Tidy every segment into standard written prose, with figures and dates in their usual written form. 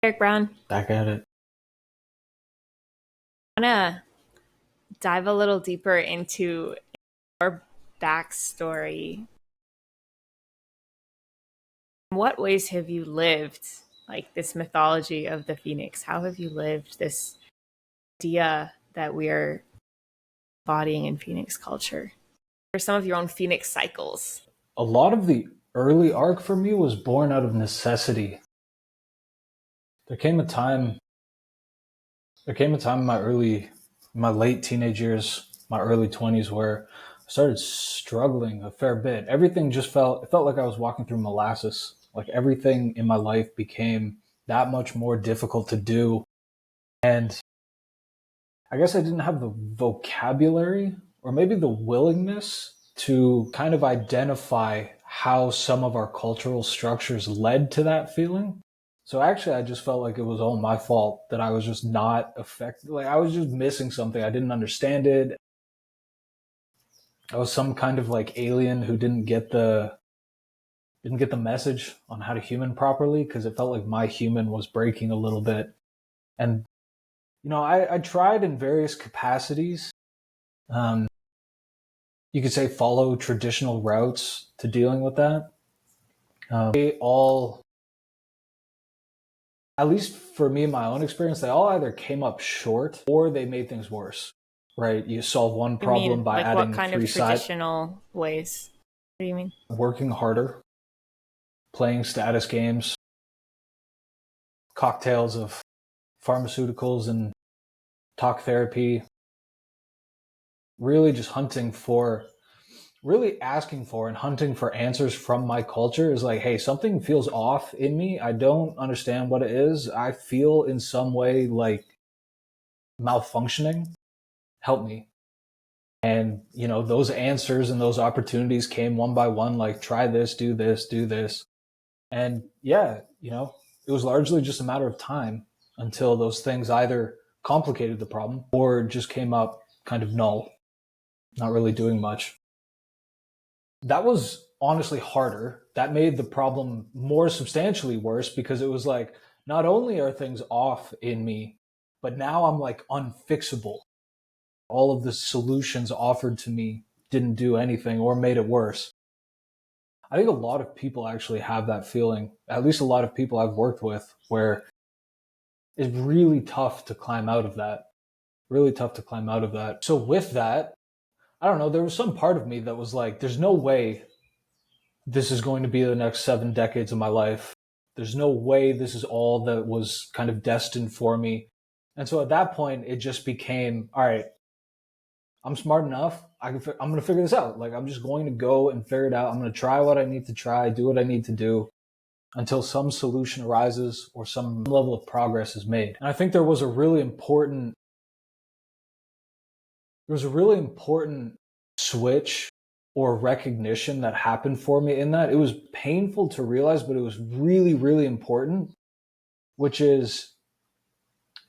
Eric Brown, Back at it. I want to dive a little deeper into your backstory. In what ways have you lived like this mythology of the phoenix? How have you lived this idea that we are embodying in phoenix culture? Or some of your own phoenix cycles? A lot of the early arc for me was born out of necessity. There came a time in my late teenage years, my early 20s where I started struggling a fair bit. Everything just it felt like I was walking through molasses. Like everything in my life became that much more difficult to do. And I guess I didn't have the vocabulary or maybe the willingness to kind of identify how some of our cultural structures led to that feeling. So actually, I just felt like it was all my fault that I was just not affected. Like I was just missing something. I didn't understand it. I was some kind of like alien who didn't get the message on how to human properly because it felt like my human was breaking a little bit. And I tried in various capacities. Um, you could say follow traditional routes to dealing with that. They all, at least for me in my own experience, they all either came up short or they made things worse. Right? You solve one I mean, problem by like what adding kind of three sides, traditional ways? What do you mean? working harder, playing status games, cocktails of pharmaceuticals and talk therapy, really just really asking for and hunting for answers from my culture is like, hey, something feels off in me. I don't understand what it is. I feel in some way like malfunctioning. Help me. And, those answers and those opportunities came one by one, like, try this, do this, do this. And yeah, it was largely just a matter of time until those things either complicated the problem or just came up kind of null, not really doing much. That was honestly harder. That made the problem more substantially worse because it was like, not only are things off in me, but now I'm like unfixable. All of the solutions offered to me didn't do anything or made it worse. I think a lot of people actually have that feeling, at least a lot of people I've worked with, where it's really tough to climb out of that. Really tough to climb out of that. So, with that, I don't know, there was some part of me that was like, there's no way this is going to be the next 7 decades of my life. There's no way this is all that was kind of destined for me. And so at that point, it just became, all right, I'm smart enough. I'm going to figure this out. Like, I'm just going to go and figure it out. I'm going to try what I need to try, do what I need to do until some solution arises or some level of progress is made. And I think there was a really important switch or recognition that happened for me in that. It was painful to realize, but it was really, really important, which is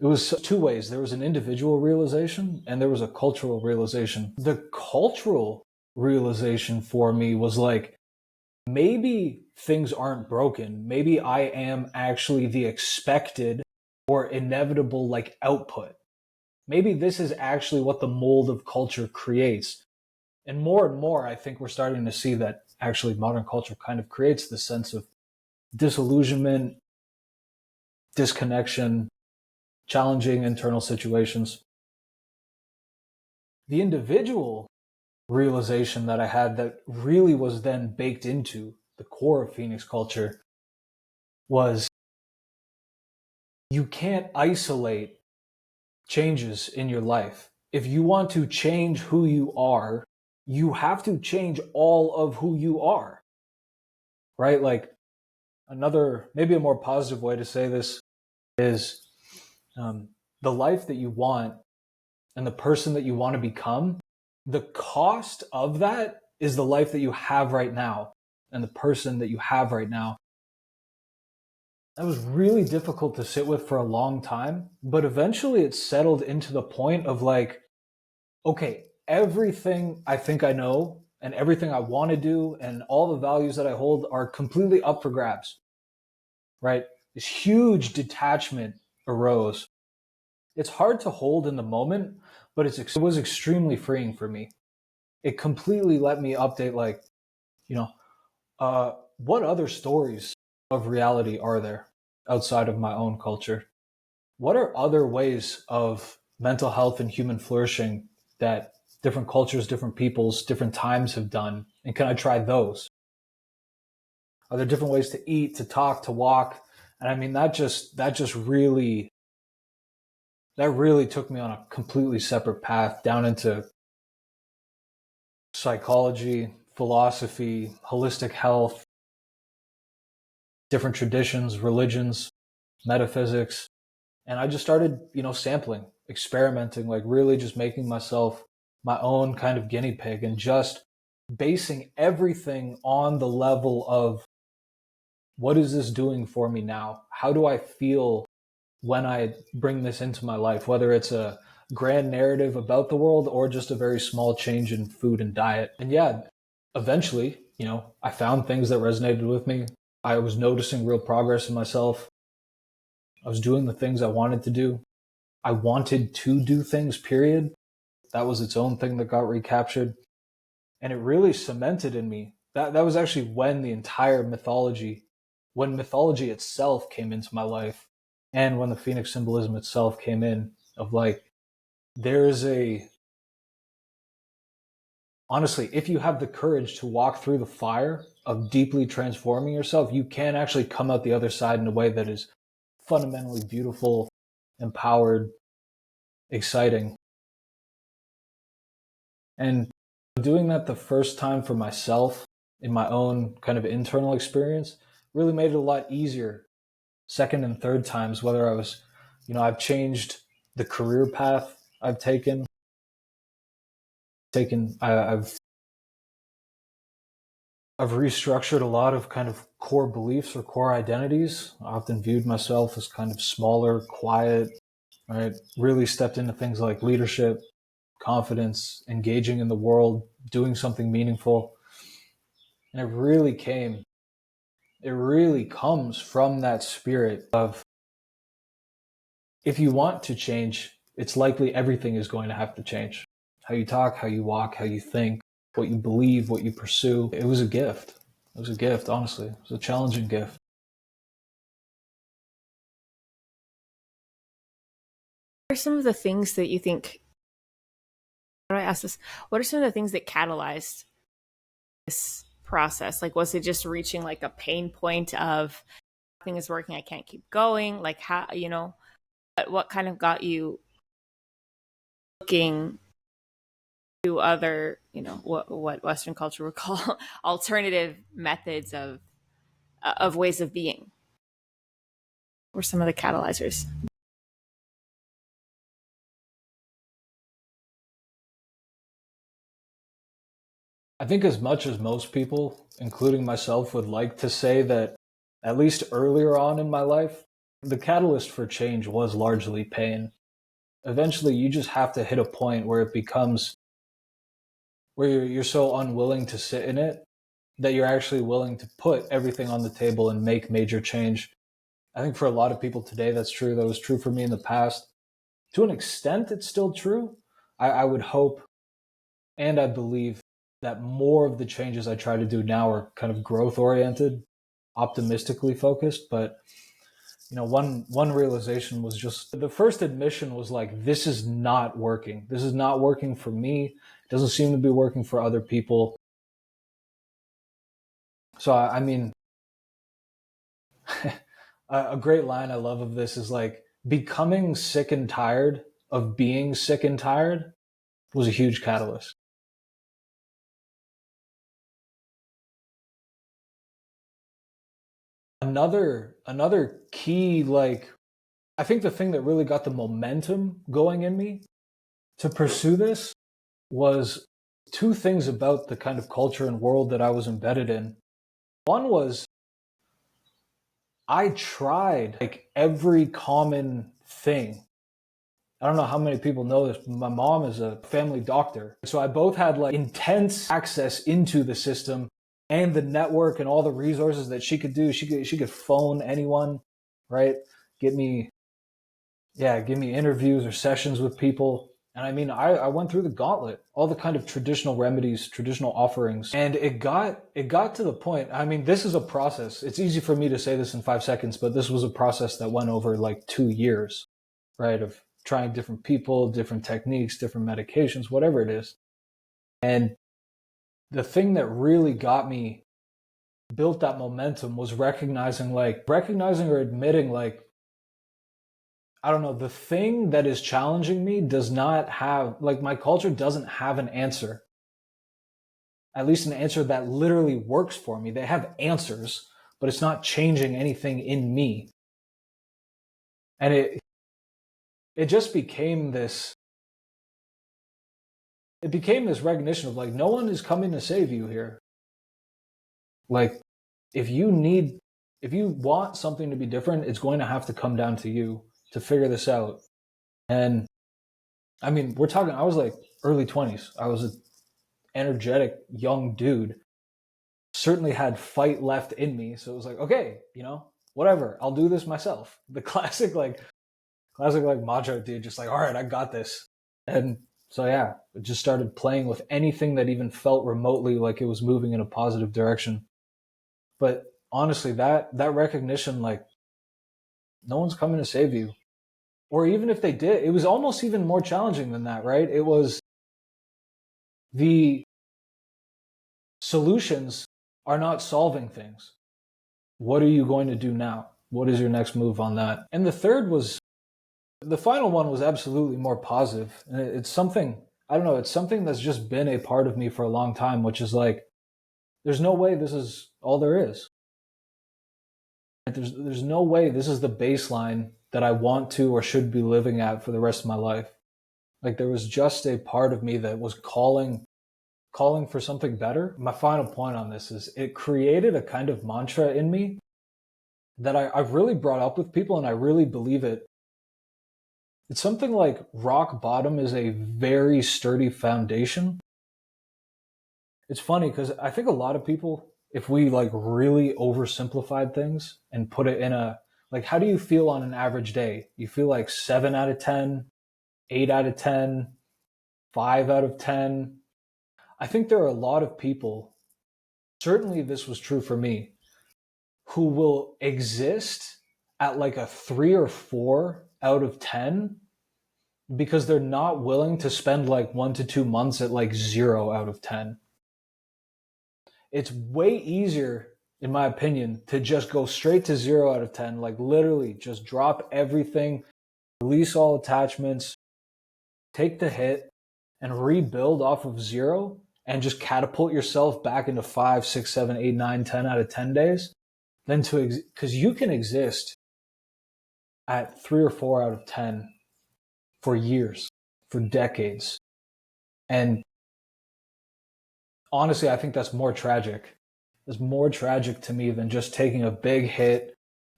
it was two ways. There was an individual realization and there was a cultural realization. The cultural realization for me was like, maybe things aren't broken. Maybe I am actually the expected or inevitable like output. Maybe this is actually what the mold of culture creates. And more, I think we're starting to see that actually modern culture kind of creates this sense of disillusionment, disconnection, challenging internal situations. The individual realization that I had that really was then baked into the core of Phoenix culture was you can't isolate changes in your life. If you want to change who you are, you have to change all of who you are, right? Like another, maybe a more positive way to say this is the life that you want and the person that you want to become, the cost of that is the life that you have right now and the person that you have right now. That was really difficult to sit with for a long time, but eventually it settled into the point of like, okay, everything I think I know and everything I want to do and all the values that I hold are completely up for grabs, right? this huge detachment arose. It's hard to hold in the moment, but it was extremely freeing for me. It completely let me update, like, you know, what other stories of reality are there outside of my own culture? What are other ways of mental health and human flourishing that different cultures, different peoples, different times have done? And can I try those? Are there different ways to eat, to talk, to walk? And I mean, that really took me on a completely separate path down into psychology, philosophy, holistic health, different traditions, religions, metaphysics. And I just started, sampling, experimenting, like really just making myself my own kind of guinea pig and just basing everything on the level of what is this doing for me now? How do I feel when I bring this into my life, whether it's a grand narrative about the world or just a very small change in food and diet? And yeah, eventually, I found things that resonated with me. I was noticing real progress in myself. I was doing the things I wanted to do. I wanted to do things, period. That was its own thing that got recaptured. And it really cemented in me. That was actually when when mythology itself came into my life, and when the Phoenix symbolism itself came in, of like, there's a, honestly, if you have the courage to walk through the fire of deeply transforming yourself, you can actually come out the other side in a way that is fundamentally beautiful, empowered, exciting. And doing that the first time for myself in my own kind of internal experience really made it a lot easier. Second and third times, whether I've changed the career path I've I've restructured a lot of kind of core beliefs or core identities. I often viewed myself as kind of smaller, quiet, right? Really stepped into things like leadership, confidence, engaging in the world, doing something meaningful. And it really comes from that spirit of, if you want to change, it's likely everything is going to have to change. How you talk, how you walk, how you think, what you believe, what you pursue. It was a gift. It was a gift, honestly. It was a challenging gift. What are some of the things that you think, how do I ask this? What are some of the things that catalyzed this process? Like, was it just reaching like a pain point of nothing is working, I can't keep going? Like, how, what kind of got you looking to other, what Western culture would call alternative methods of ways of being? What were some of the catalyzers? I think, as much as most people, including myself, would like to say that, at least earlier on in my life, the catalyst for change was largely pain. Eventually, you just have to hit a point where it becomes, where you're so unwilling to sit in it that you're actually willing to put everything on the table and make major change. I think for a lot of people today, that's true. That was true for me in the past. To an extent, it's still true. I would hope and I believe that more of the changes I try to do now are kind of growth oriented, optimistically focused. But one realization was, just the first admission was like, this is not working. This is not working for me. It doesn't seem to be working for other people. So I mean, a great line I love of this is like, becoming sick and tired of being sick and tired was a huge catalyst. Another key, like, I think the thing that really got the momentum going in me to pursue this was two things about the kind of culture and world that I was embedded in. One was, I tried like every common thing. I don't know how many people know this, but my mom is a family doctor. So I both had like intense access into the system and the network and all the resources that she could do. She could phone anyone, right? Get me, yeah, give me interviews or sessions with people. And I mean, I went through the gauntlet, all the kind of traditional remedies, traditional offerings, and it got to the point. I mean, this is a process. It's easy for me to say this in 5 seconds, but this was a process that went over like 2 years, right? Of trying different people, different techniques, different medications, whatever it is. And the thing that really got me built that momentum was recognizing or admitting like, I don't know, the thing that is challenging me does not have, like, my culture doesn't have an answer, at least an answer that literally works for me. They have answers, but it's not changing anything in me. And it just became this recognition of like, no one is coming to save you here. Like, if if you want something to be different, it's going to have to come down to you to figure this out. And I mean, I was like early 20s. I was an energetic young dude, certainly had fight left in me. So it was like, okay, whatever, I'll do this myself. The classic like macho dude, just like, all right, I got this. And so yeah, I just started playing with anything that even felt remotely like it was moving in a positive direction. But honestly, that recognition, like, no one's coming to save you. Or even if they did, it was almost even more challenging than that, right? It was the solutions are not solving things. What are you going to do now? What is your next move on that? And the final one was absolutely more positive. And it's something, I don't know, it's something that's just been a part of me for a long time, which is like, there's no way this is all there is. There's no way this is the baseline that I want to or should be living at for the rest of my life. Like, there was just a part of me that was calling for something better. My final point on this is it created a kind of mantra in me that I've really brought up with people, and I really believe it. It's something like rock bottom is a very sturdy foundation. It's funny because I think a lot of people, if we like really oversimplified things and put it in like, how do you feel on an average day? You feel like 7 out of 10, 8 out of 10, 5 out of 10. I think there are a lot of people, certainly this was true for me, who will exist at like a 3 or 4 out of 10 because they're not willing to spend like 1 to 2 months at like 0 out of 10. It's way easier, in my opinion, to just go straight to 0 out of 10, like literally just drop everything, release all attachments, take the hit, and rebuild off of 0 and just catapult yourself back into 5, 6, 7, 8, 9, 10 out of 10 days. Then because you can exist at 3 or 4 out of 10 for years, for decades. And honestly, I think that's more tragic. It's more tragic to me than just taking a big hit,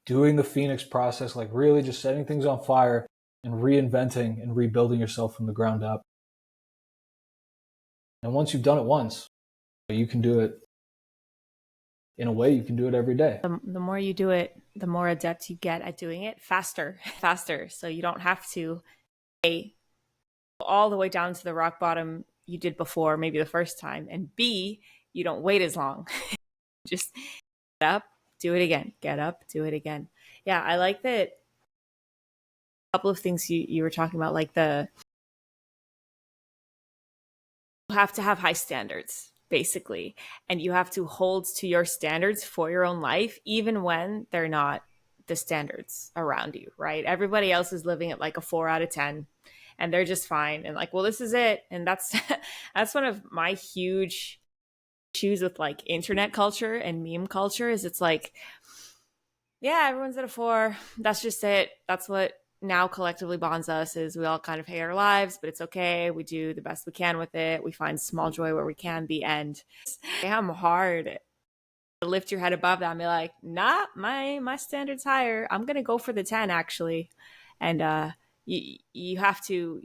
doing the Phoenix process, like really just setting things on fire and reinventing and rebuilding yourself from the ground up. And once you've done it once, you can do it in a way, you can do it every day. The more you do it, the more adept you get at doing it faster. So you don't have to A, all the way down to the rock bottom you did before, maybe the first time, and B, you don't wait as long. Just get up, do it again, get up, do it again. Yeah, I like that. A couple of things you were talking about, like you have to have high standards, basically, and you have to hold to your standards for your own life, even when they're not the standards around you, right? Everybody else is living at like a 4 out of 10 and they're just fine and like, well, this is it. And that's that's one of my huge issues with like internet culture and meme culture is it's like, yeah, everyone's at a 4. That's just it. That's what now collectively bonds us is we all kind of hate our lives, but it's okay. We do the best we can with it. We find small joy where we can, the end. Damn hard to lift your head above that and be like, nah, my standard's higher. I'm gonna go for the 10 actually. And you have to,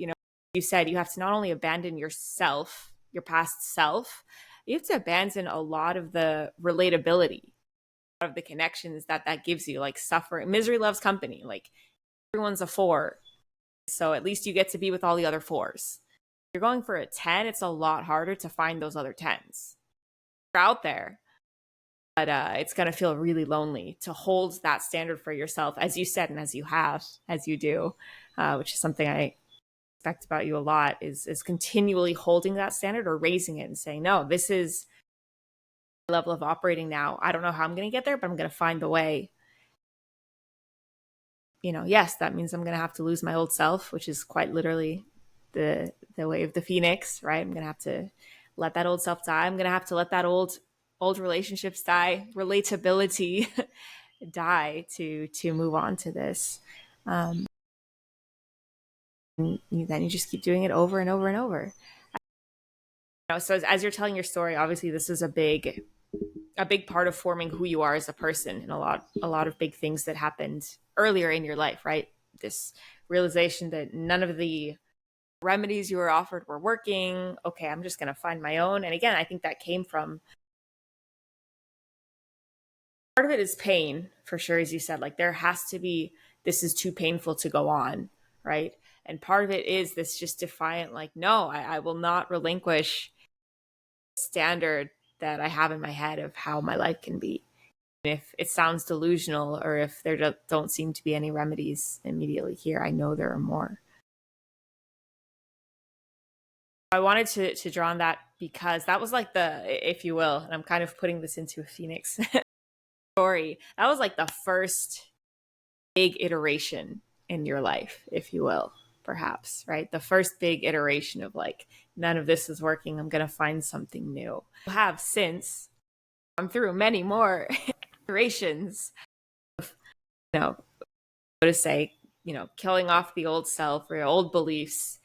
you said you have to not only abandon yourself, your past self, you have to abandon a lot of the relatability of the connections that gives you, like suffering, misery loves company. Like everyone's a 4, so at least you get to be with all the other 4s. If you're going for a 10, it's a lot harder to find those other 10s. They're out there, but it's going to feel really lonely to hold that standard for yourself, as you said, and as you do, which is something I respect about you a lot, is continually holding that standard or raising it and saying, no, this is the level of operating now. I don't know how I'm going to get there, but I'm going to find the way. Yes, that means I'm going to have to lose my old self, which is quite literally the way of the phoenix, right? I'm going to have to let that old self die. I'm going to have to let that old relationships die, relatability die to move on to this. Then you just keep doing it over and over and over. So as you're telling your story, obviously this is a big part of forming who you are as a person, and a lot of big things that happened earlier in your life, right? This realization that none of the remedies you were offered were working. Okay, I'm just going to find my own. And again, I think that came from, part of it is pain, for sure, as you said. Like there has to be, this is too painful to go on, right? And part of it is this just defiant, like, no, I will not relinquish standard that I have in my head of how my life can be. If it sounds delusional, or if there don't seem to be any remedies immediately here, I know there are more. I wanted to draw on that because that was like if you will, and I'm kind of putting this into a phoenix story, that was like the first big iteration in your life, if you will, perhaps, right? The first big iteration of like, none of this is working, I'm going to find something new. I have since gone through many more iterations of, so to say, killing off the old self or your old beliefs,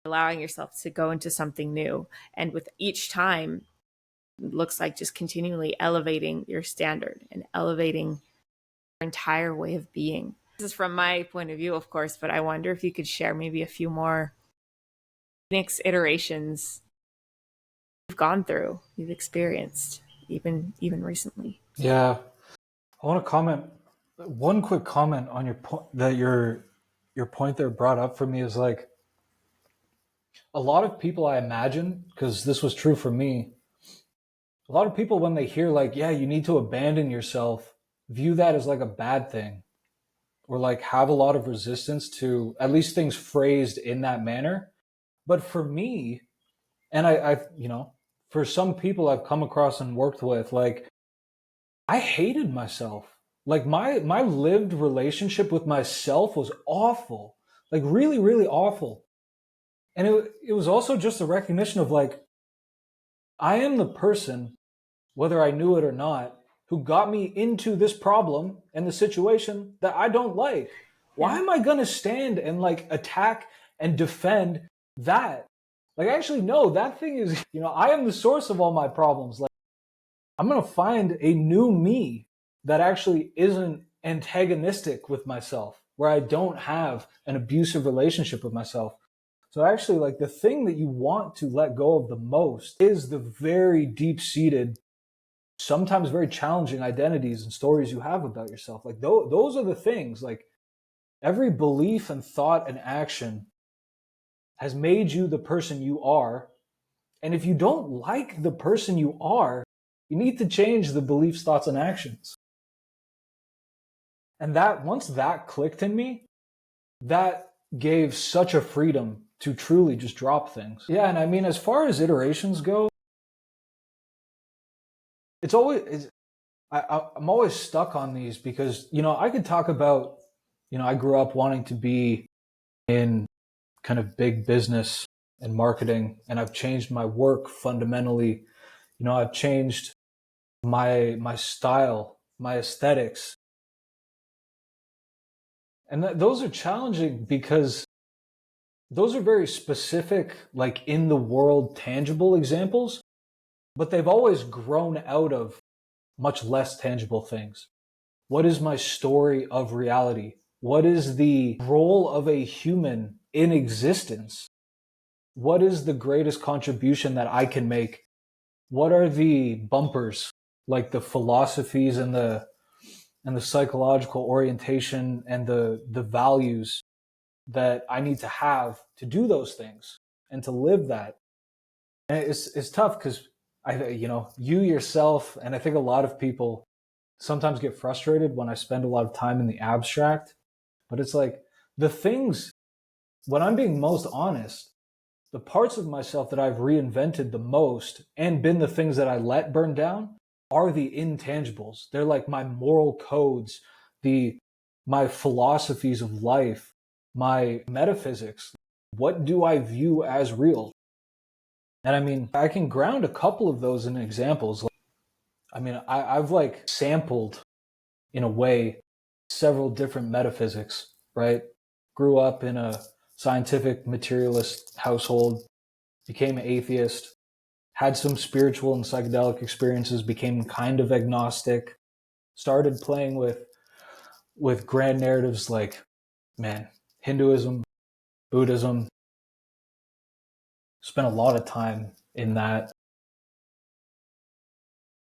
allowing yourself to go into something new. And with each time, it looks like just continually elevating your standard and elevating your entire way of being. This is from my point of view, of course, but I wonder if you could share maybe a few more Phoenix iterations you've gone through, you've experienced, even recently. Yeah, I want to comment one quick comment on your point, that your point there brought up for me is like, a lot of people, I imagine, because this was true for me, a lot of people, when they hear like, yeah, you need to abandon yourself, view that as like a bad thing, or like have a lot of resistance to at least things phrased in that manner. But for me, and I've, for some people I've come across and worked with, like, I hated myself. Like my lived relationship with myself was awful, like really, really awful. And it was also just a recognition of like, I am the person, whether I knew it or not, who got me into this problem and the situation that I don't like. Why Yeah. am I going to stand and like attack and defend that? Like, actually, no, that thing is, I am the source of all my problems. Like, I'm going to find a new me that actually isn't antagonistic with myself, where I don't have an abusive relationship with myself. So actually, like, the thing that you want to let go of the most is the very deep-seated, sometimes very challenging identities and stories you have about yourself. Like, those are the things, like, every belief and thought and action has made you the person you are. And if you don't like the person you are, you need to change the beliefs, thoughts, and actions. And that, once that clicked in me, that gave such a freedom to truly just drop things. Yeah, and I mean, as far as iterations go, it's always, I'm always stuck on these because, I could talk about, I grew up wanting to be in kind of big business and marketing, and I've changed my work fundamentally. I've changed my style, my aesthetics. And those are challenging because those are very specific, like in the world, tangible examples, but they've always grown out of much less tangible things. What is my story of reality? What is the role of a human in existence? What is the greatest contribution that I can make? What are the bumpers like the philosophies and the psychological orientation and the values that I need to have to do those things and to live that. And it's tough because you yourself, and I think a lot of people sometimes get frustrated when I spend a lot of time in the abstract. But it's like the things, when I'm being most honest, the parts of myself that I've reinvented the most and been the things that I let burn down are the intangibles. They're like my moral codes, the my philosophies of life, my metaphysics. What do I view as real? And I mean, I can ground a couple of those in examples. I mean, I've like sampled in a way several different metaphysics, right? Grew up in a scientific materialist household, became an atheist, had some spiritual and psychedelic experiences, became kind of agnostic, started playing with grand narratives like, man, Hinduism, Buddhism, spent a lot of time in that.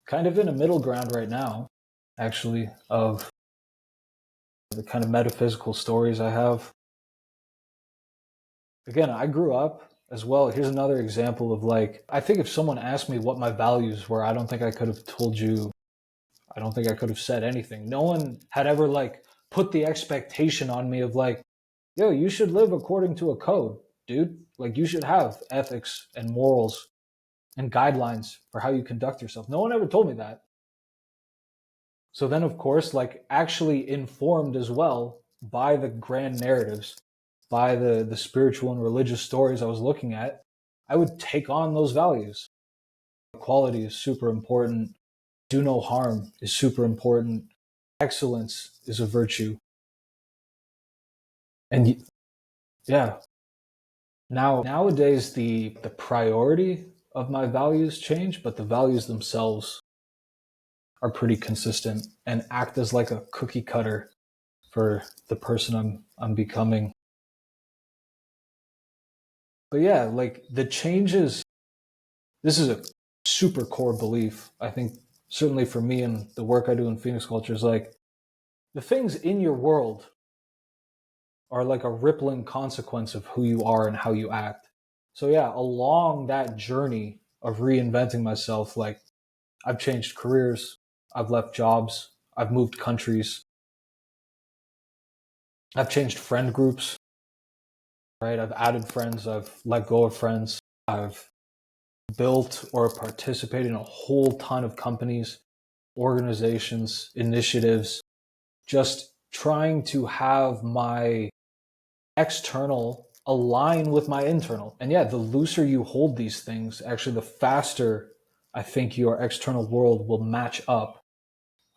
Kind of in a middle ground right now, actually, of the kind of metaphysical stories I have. Again, I grew up as well. Here's another example of like, I think if someone asked me what my values were, I don't think I could have told you, I don't think I could have said anything. No one had ever like put the expectation on me of like, yo, you should live according to a code, dude. Like, you should have ethics and morals and guidelines for how you conduct yourself. No one ever told me that. So then, of course, like actually informed as well by the grand narratives, by the spiritual and religious stories I was looking at, I would take on those values. Equality is super important. Do no harm is super important. Excellence is a virtue. And yeah, nowadays the priority of my values change, but the values themselves are pretty consistent and act as like a cookie cutter for the person I'm becoming. But yeah, like the changes, this is a super core belief. I think certainly for me and the work I do in Phoenix culture is like the things in your world are like a rippling consequence of who you are and how you act. So yeah, along that journey of reinventing myself, like I've changed careers, I've left jobs, I've moved countries, I've changed friend groups, right? I've added friends, I've let go of friends, I've built or participated in a whole ton of companies, organizations, initiatives, just trying to have my external align with my internal. And yeah, the looser you hold these things, actually, the faster I think your external world will match up,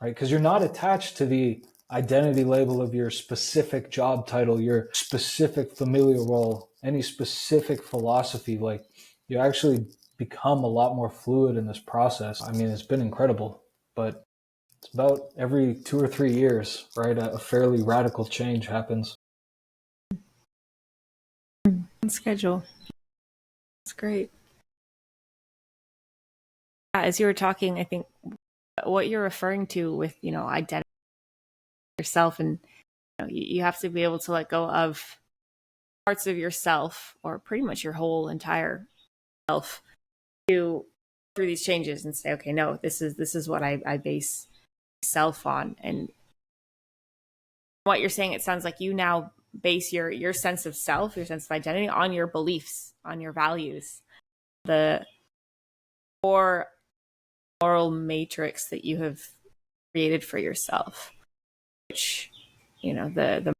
right? Because you're not attached to the identity label of your specific job title, your specific familial role, any specific philosophy. Like, you actually become a lot more fluid in this process. I mean, it's been incredible, but it's about every 2 or 3 years, right? A fairly radical change happens. Schedule. It's great. As you were talking, I think what you're referring to with, identity yourself, and you have to be able to let go of parts of yourself or pretty much your whole entire self to through these changes and say, okay, no, this is what I base myself on. And what you're saying, it sounds like you now base your sense of self, your sense of identity on your beliefs, on your values, the core moral matrix that you have created for yourself, which, the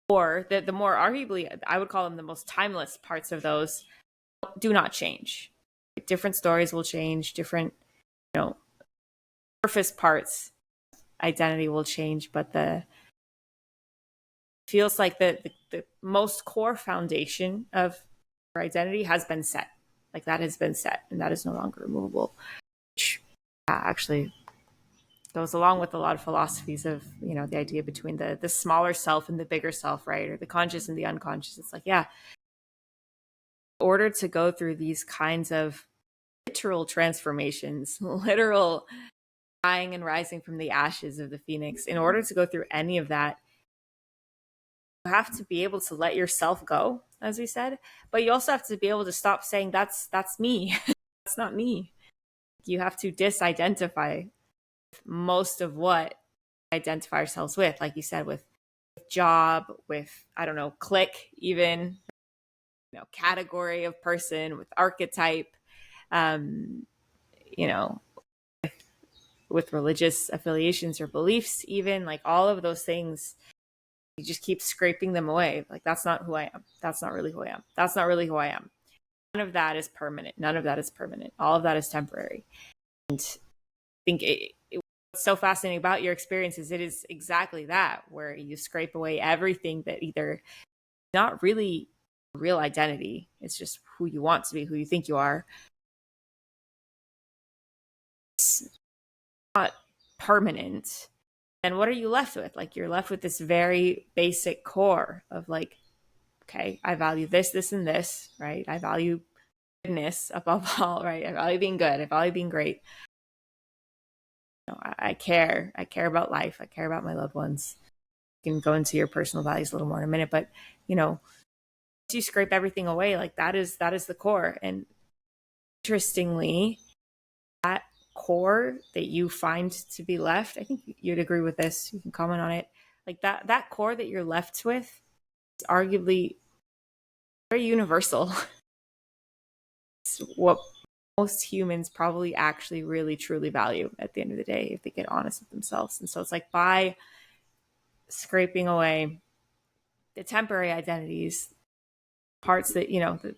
or the more arguably, I would call them the most timeless parts of those do not change. Different stories will change, different, you know, surface parts, identity will change, but the feels like the most core foundation of your identity has been set. Like that has been set and that is no longer removable. Which actually goes along with a lot of philosophies of, the idea between the smaller self and the bigger self, right? Or the conscious and the unconscious. It's like, yeah, in order to go through these kinds of literal transformations, literal dying and rising from the ashes of the phoenix. In order to go through any of that, you have to be able to let yourself go, as we said, but you also have to be able to stop saying that's me. That's not me. You have to disidentify most of what we identify ourselves with, like you said, with job, with, I don't know, clique, even, category of person, with archetype, um, you know, with religious affiliations or beliefs, even, like all of those things, you just keep scraping them away. Like, that's not who I am. That's not really who I am. That's not really who I am. None of that is permanent. None of that is permanent. All of that is temporary. And I think what's so fascinating about your experience is it is exactly that, where you scrape away everything that either not really real identity, it's just who you want to be, who you think you are. It's not permanent. And what are you left with? Like, you're left with this very basic core of, like, okay, I value this, this, and this, right? I value goodness above all, right? I value being good. I value being great. I care. I care about life. I care about my loved ones. You can go into your personal values a little more in a minute, but once you scrape everything away, like that is the core. And interestingly, that core that you find to be left, I think you'd agree with this. You can comment on it. Like that core that you're left with is arguably very universal. It's what most humans probably actually really truly value at the end of the day if they get honest with themselves. And so it's like, by scraping away the temporary identities, parts that,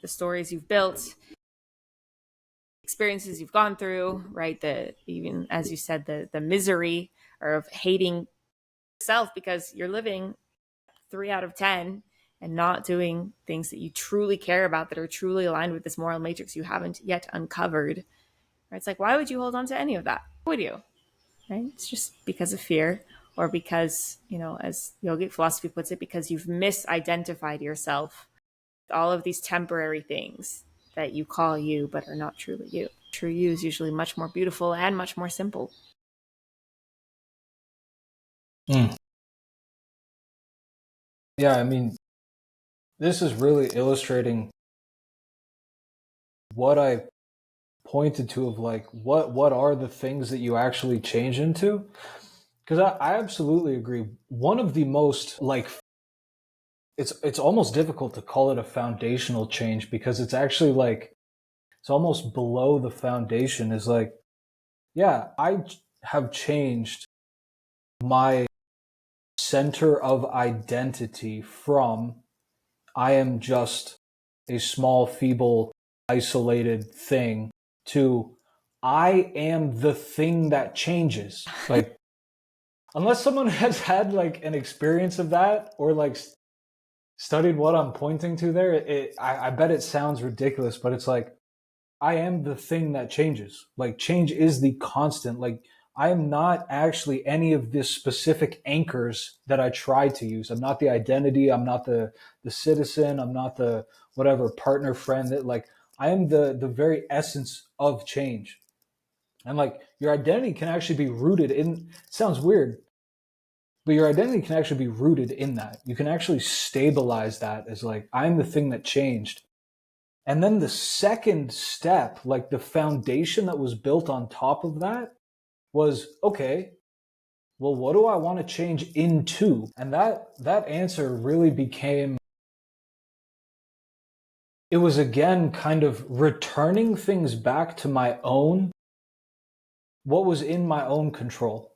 the stories you've built, experiences you've gone through, right? Even as you said, the misery or of hating yourself because you're living 3 out of 10 and not doing things that you truly care about, that are truly aligned with this moral matrix you haven't yet uncovered. Right? It's like, why would you hold on to any of that? Why would you? Right? It's just because of fear, or because, as yogic philosophy puts it, because you've misidentified yourself with all of these temporary things that you call you but are not truly you. True you is usually much more beautiful and much more simple. Mm. Yeah, I mean, this is really illustrating what I pointed to of like what are the things that you actually change into, because I absolutely agree. One of the most, like, it's almost difficult to call it a foundational change, because it's actually like it's almost below the foundation, is like, yeah, I have changed my center of identity from I am just a small, feeble, isolated thing to I am the thing that changes. Like, unless someone has had like an experience of that, or like studied what I'm pointing to there, I bet it sounds ridiculous, but it's like, I am the thing that changes. Like, change is the constant. Like, I am not actually any of the specific anchors that I try to use. I'm not the identity. I'm not the citizen. I'm not the whatever partner, friend. That, like, I am the very essence of change. And like, your identity can actually be rooted in. It sounds weird, but your identity can actually be rooted in that. You can actually stabilize that as like, I'm the thing that changed. And then the second step, like the foundation that was built on top of that, was, okay, well, what do I want to change into? And that answer really became, it was again kind of returning things back to my own, what was in my own control,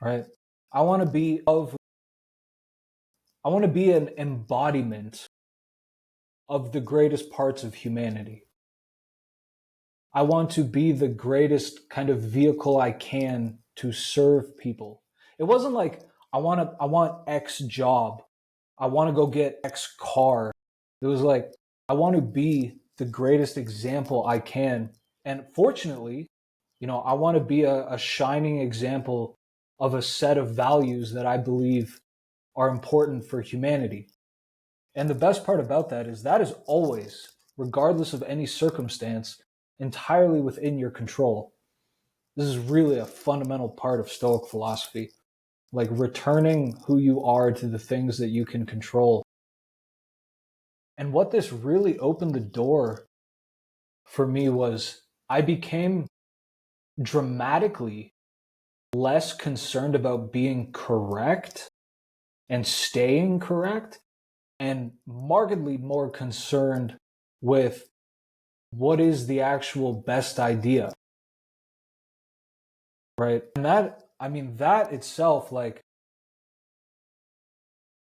right? I want to be an embodiment of the greatest parts of humanity. I want to be the greatest kind of vehicle I can to serve people. It wasn't like I want X job. I want to go get X car. It was like, I want to be the greatest example I can. And fortunately, I want to be a shining example of a set of values that I believe are important for humanity. And the best part about that is always, regardless of any circumstance, entirely within your control. This is really a fundamental part of Stoic philosophy, like returning who you are to the things that you can control. And what this really opened the door for me was I became dramatically less concerned about being correct and staying correct, and markedly more concerned with what is the actual best idea, right? And that, I mean, that itself, like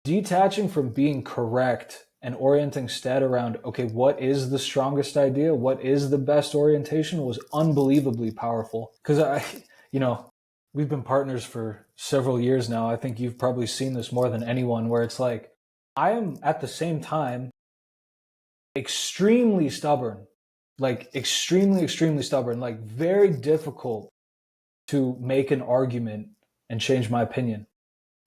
detaching from being correct and orienting instead around, okay, what is the strongest idea? What is the best orientation was unbelievably powerful. Because you know, we've been partners for several years now. I think you've probably seen this more than anyone, where it's like, I am at the same time extremely stubborn, like extremely stubborn, like very difficult to make an argument and change my opinion.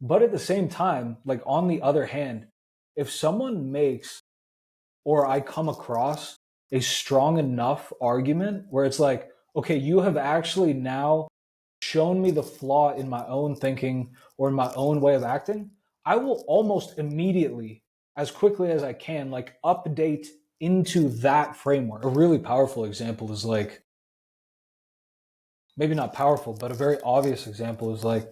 But at the same time, like on the other hand, if someone makes or I come across a strong enough argument where it's like, okay, you have actually now shown me the flaw in my own thinking or in my own way of acting, I will almost immediately, as quickly as I can, like update into that framework. A really powerful example is like, maybe not powerful, but a very obvious example is like,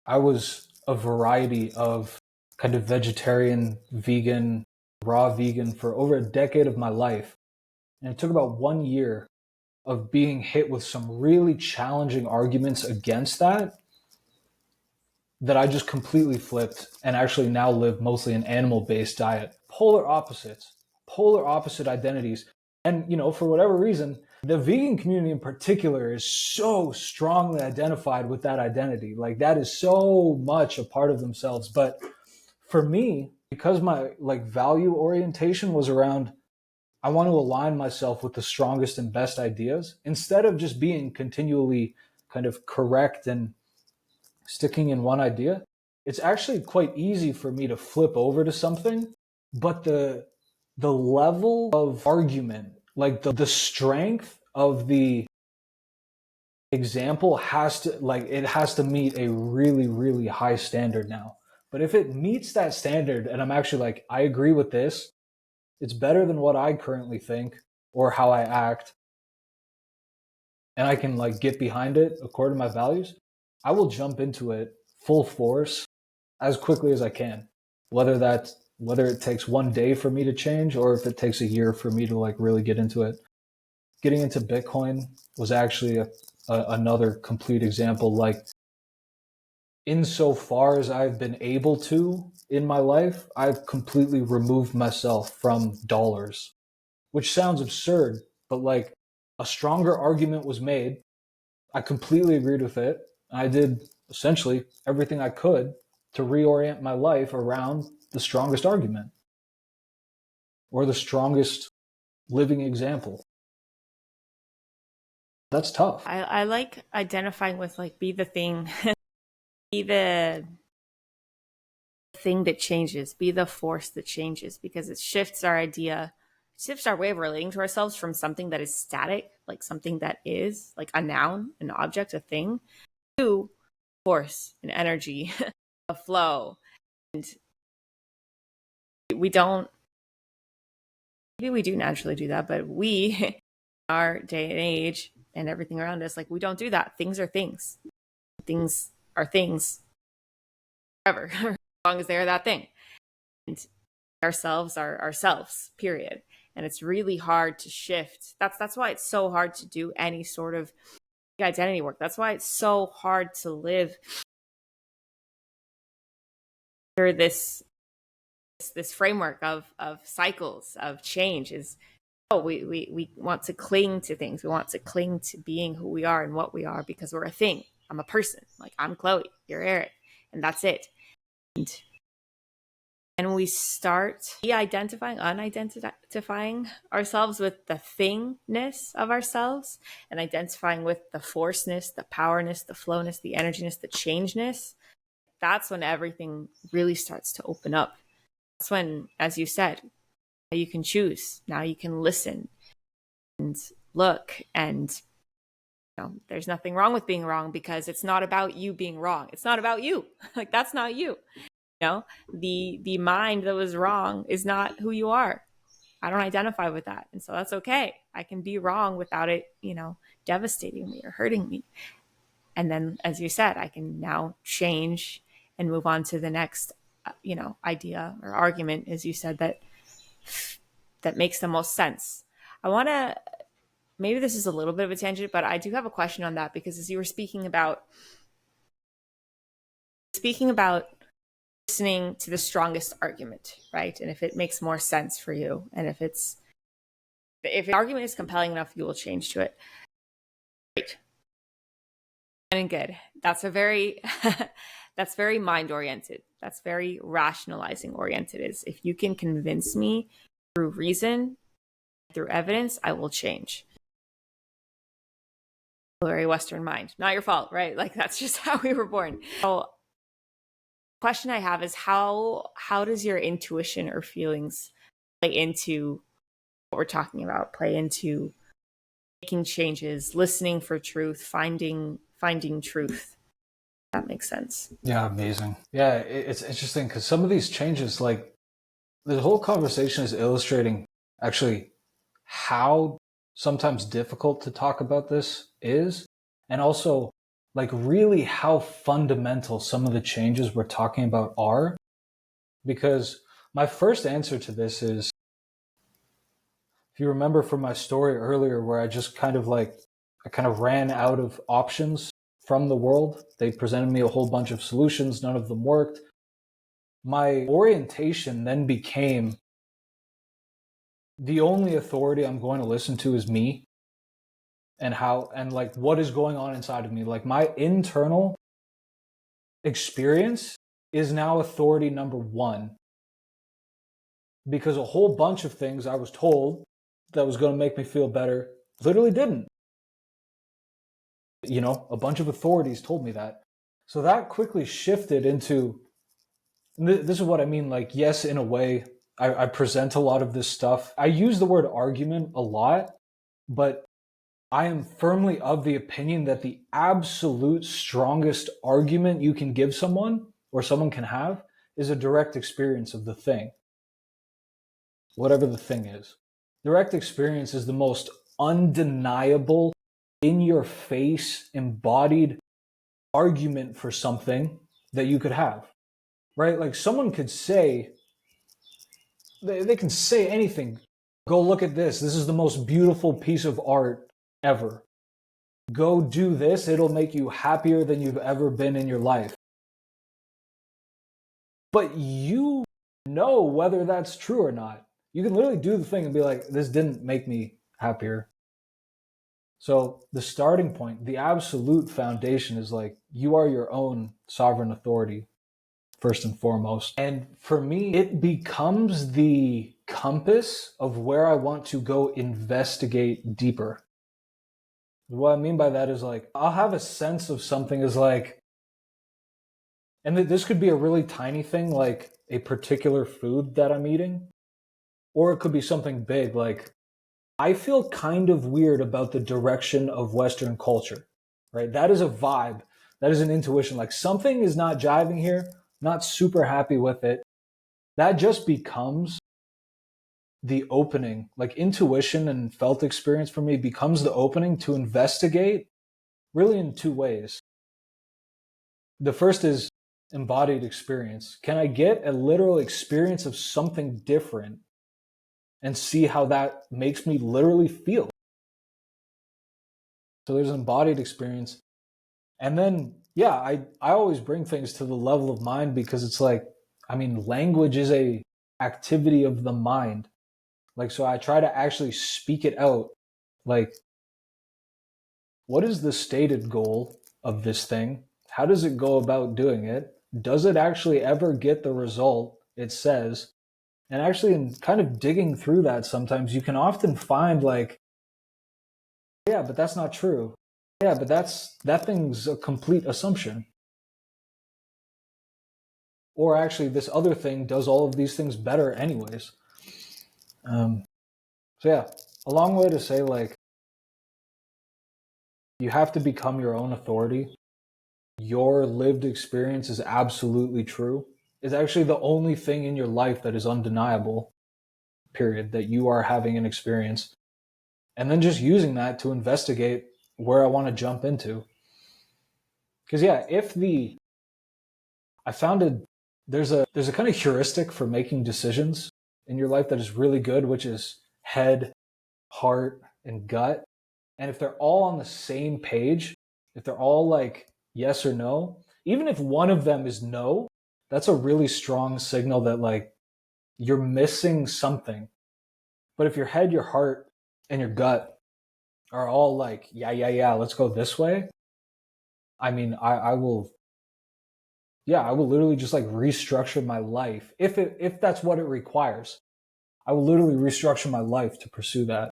I was a variety of kind of vegetarian, vegan, raw vegan for over a decade of my life. And it took about 1 year of being hit with some really challenging arguments against that I just completely flipped and actually now live mostly an animal-based diet. Polar opposites, polar opposite identities. And, you know, for whatever reason, the vegan community in particular is so strongly identified with that identity. Like that is so much a part of themselves. But for me, because my like value orientation was around I want to align myself with the strongest and best ideas instead of just being continually kind of correct and sticking in one idea, it's actually quite easy for me to flip over to something, but the level of argument, like the strength of the example has to like it has to meet a really high standard now. But if it meets that standard and I'm actually like I agree with this, it's better than what I currently think or how I act, and I can like get behind it according to my values, I will jump into it full force as quickly as I can. Whether it takes 1 day for me to change or if it takes a year for me to like really get into it. Getting into Bitcoin was actually another complete example. Like insofar as I've been able to in my life, I've completely removed myself from dollars, which sounds absurd, but like a stronger argument was made. I completely agreed with it. I did essentially everything I could to reorient my life around the strongest argument or the strongest living example. That's tough. I like identifying with like be the thing, be the thing that changes, be the force that changes, because it shifts our idea, shifts our way of relating to ourselves from something that is static, like something that is like a noun, an object, a thing, to force, an energy, a flow. And we don't, maybe we do naturally do that, but we, our day and age and everything around us, like we don't do that. Things are things. Things are things forever, as long as they're that thing. And ourselves are ourselves, period. And it's really hard to shift. That's why it's so hard to do any sort of identity work. That's why it's so hard to live under this framework of cycles of change. Is we want to cling to things. We want to cling to being who we are and what we are because we're a thing. I'm a person. Like I'm Chloe, you're Eric, and that's it. And we start de-identifying, unidentifying ourselves with the thingness of ourselves and identifying with the forceness, the powerness, the flowness, the energiness, the changeness. That's when everything really starts to open up. That's when, as you said, you can choose. Now you can listen. and look, and there's nothing wrong with being wrong, because it's not about you being wrong. It's not about you. Like, that's not you. The mind that was wrong is not who you are. I don't identify with that. And so that's okay. I can be wrong without it, devastating me or hurting me. And then, as you said, I can now change and move on to the next, idea or argument, as you said, that makes the most sense. I want to, maybe this is a little bit of a tangent, but I do have a question on that, because as you were speaking about listening to the strongest argument, right? And if it makes more sense for you, and if the argument is compelling enough, you will change to it. Great. And good. That's that's very mind oriented. That's very rationalizing oriented. Is if you can convince me through reason, through evidence, I will change. Very Western mind. Not your fault, right? Like, that's just how we were born. So, question I have is how does your intuition or feelings play into what we're talking about? Play into making changes, listening for truth, finding truth. That makes sense. Yeah, amazing. Yeah, it's interesting because some of these changes, like the whole conversation is illustrating actually how sometimes difficult to talk about this is, and also like really how fundamental some of the changes we're talking about are. Because my first answer to this is, if you remember from my story earlier where I kind of ran out of options from the world. They presented me a whole bunch of solutions, none of them worked. My orientation then became, the only authority I'm going to listen to is me, and like what is going on inside of me. Like, my internal experience is now authority number one, because a whole bunch of things I was told that was going to make me feel better literally didn't. A bunch of authorities told me that. So that quickly shifted into, this is what I mean. Like, yes, in a way, I present a lot of this stuff. I use the word argument a lot, but I am firmly of the opinion that the absolute strongest argument you can give someone, or someone can have, is a direct experience of the thing. Whatever the thing is. Direct experience is the most undeniable, in your face, embodied argument for something that you could have. Right? Like, someone could say, they can say anything. Go look at this. This is the most beautiful piece of art ever. Go do this. It'll make you happier than you've ever been in your life. But you know whether that's true or not. You can literally do the thing and be like, this didn't make me happier. So the starting point, the absolute foundation is like, you are your own sovereign authority, first and foremost. And for me, it becomes the compass of where I want to go investigate deeper. What I mean by that is, like, I'll have a sense of something is like, and this could be a really tiny thing, like a particular food that I'm eating, or it could be something big, like I feel kind of weird about the direction of Western culture, right? That is a vibe. That is an intuition. Like, something is not jiving here, not super happy with it. That just becomes the opening. Like, intuition and felt experience for me becomes the opening to investigate, really in two ways. The first is embodied experience. Can I get a literal experience of something different and see how that makes me literally feel? So there's an embodied experience. And then, yeah, I always bring things to the level of mind, because it's like, I mean, language is a activity of the mind. Like, so I try to actually speak it out. Like, what is the stated goal of this thing? How does it go about doing it? Does it actually ever get the result it says? And actually, in kind of digging through that, sometimes you can often find, like, yeah, but that's not true. Yeah, but that thing's a complete assumption. Or actually, this other thing does all of these things better anyways. So yeah. a long way to say, like, you have to become your own authority. Your lived experience is absolutely true. It's actually the only thing in your life that is undeniable, period, that you are having an experience. And then just using that to investigate where I want to jump into. Because yeah, if the I found it there's a kind of heuristic for making decisions in your life that is really good, which is head, heart, and gut. And if they're all on the same page, if they're all like yes or no, even if one of them is no, that's a really strong signal that like you're missing something. But if your head, your heart, and your gut are all like, yeah, let's go this way, I mean, I will, yeah, I will literally just like restructure my life if that's what it requires. I will literally restructure my life to pursue that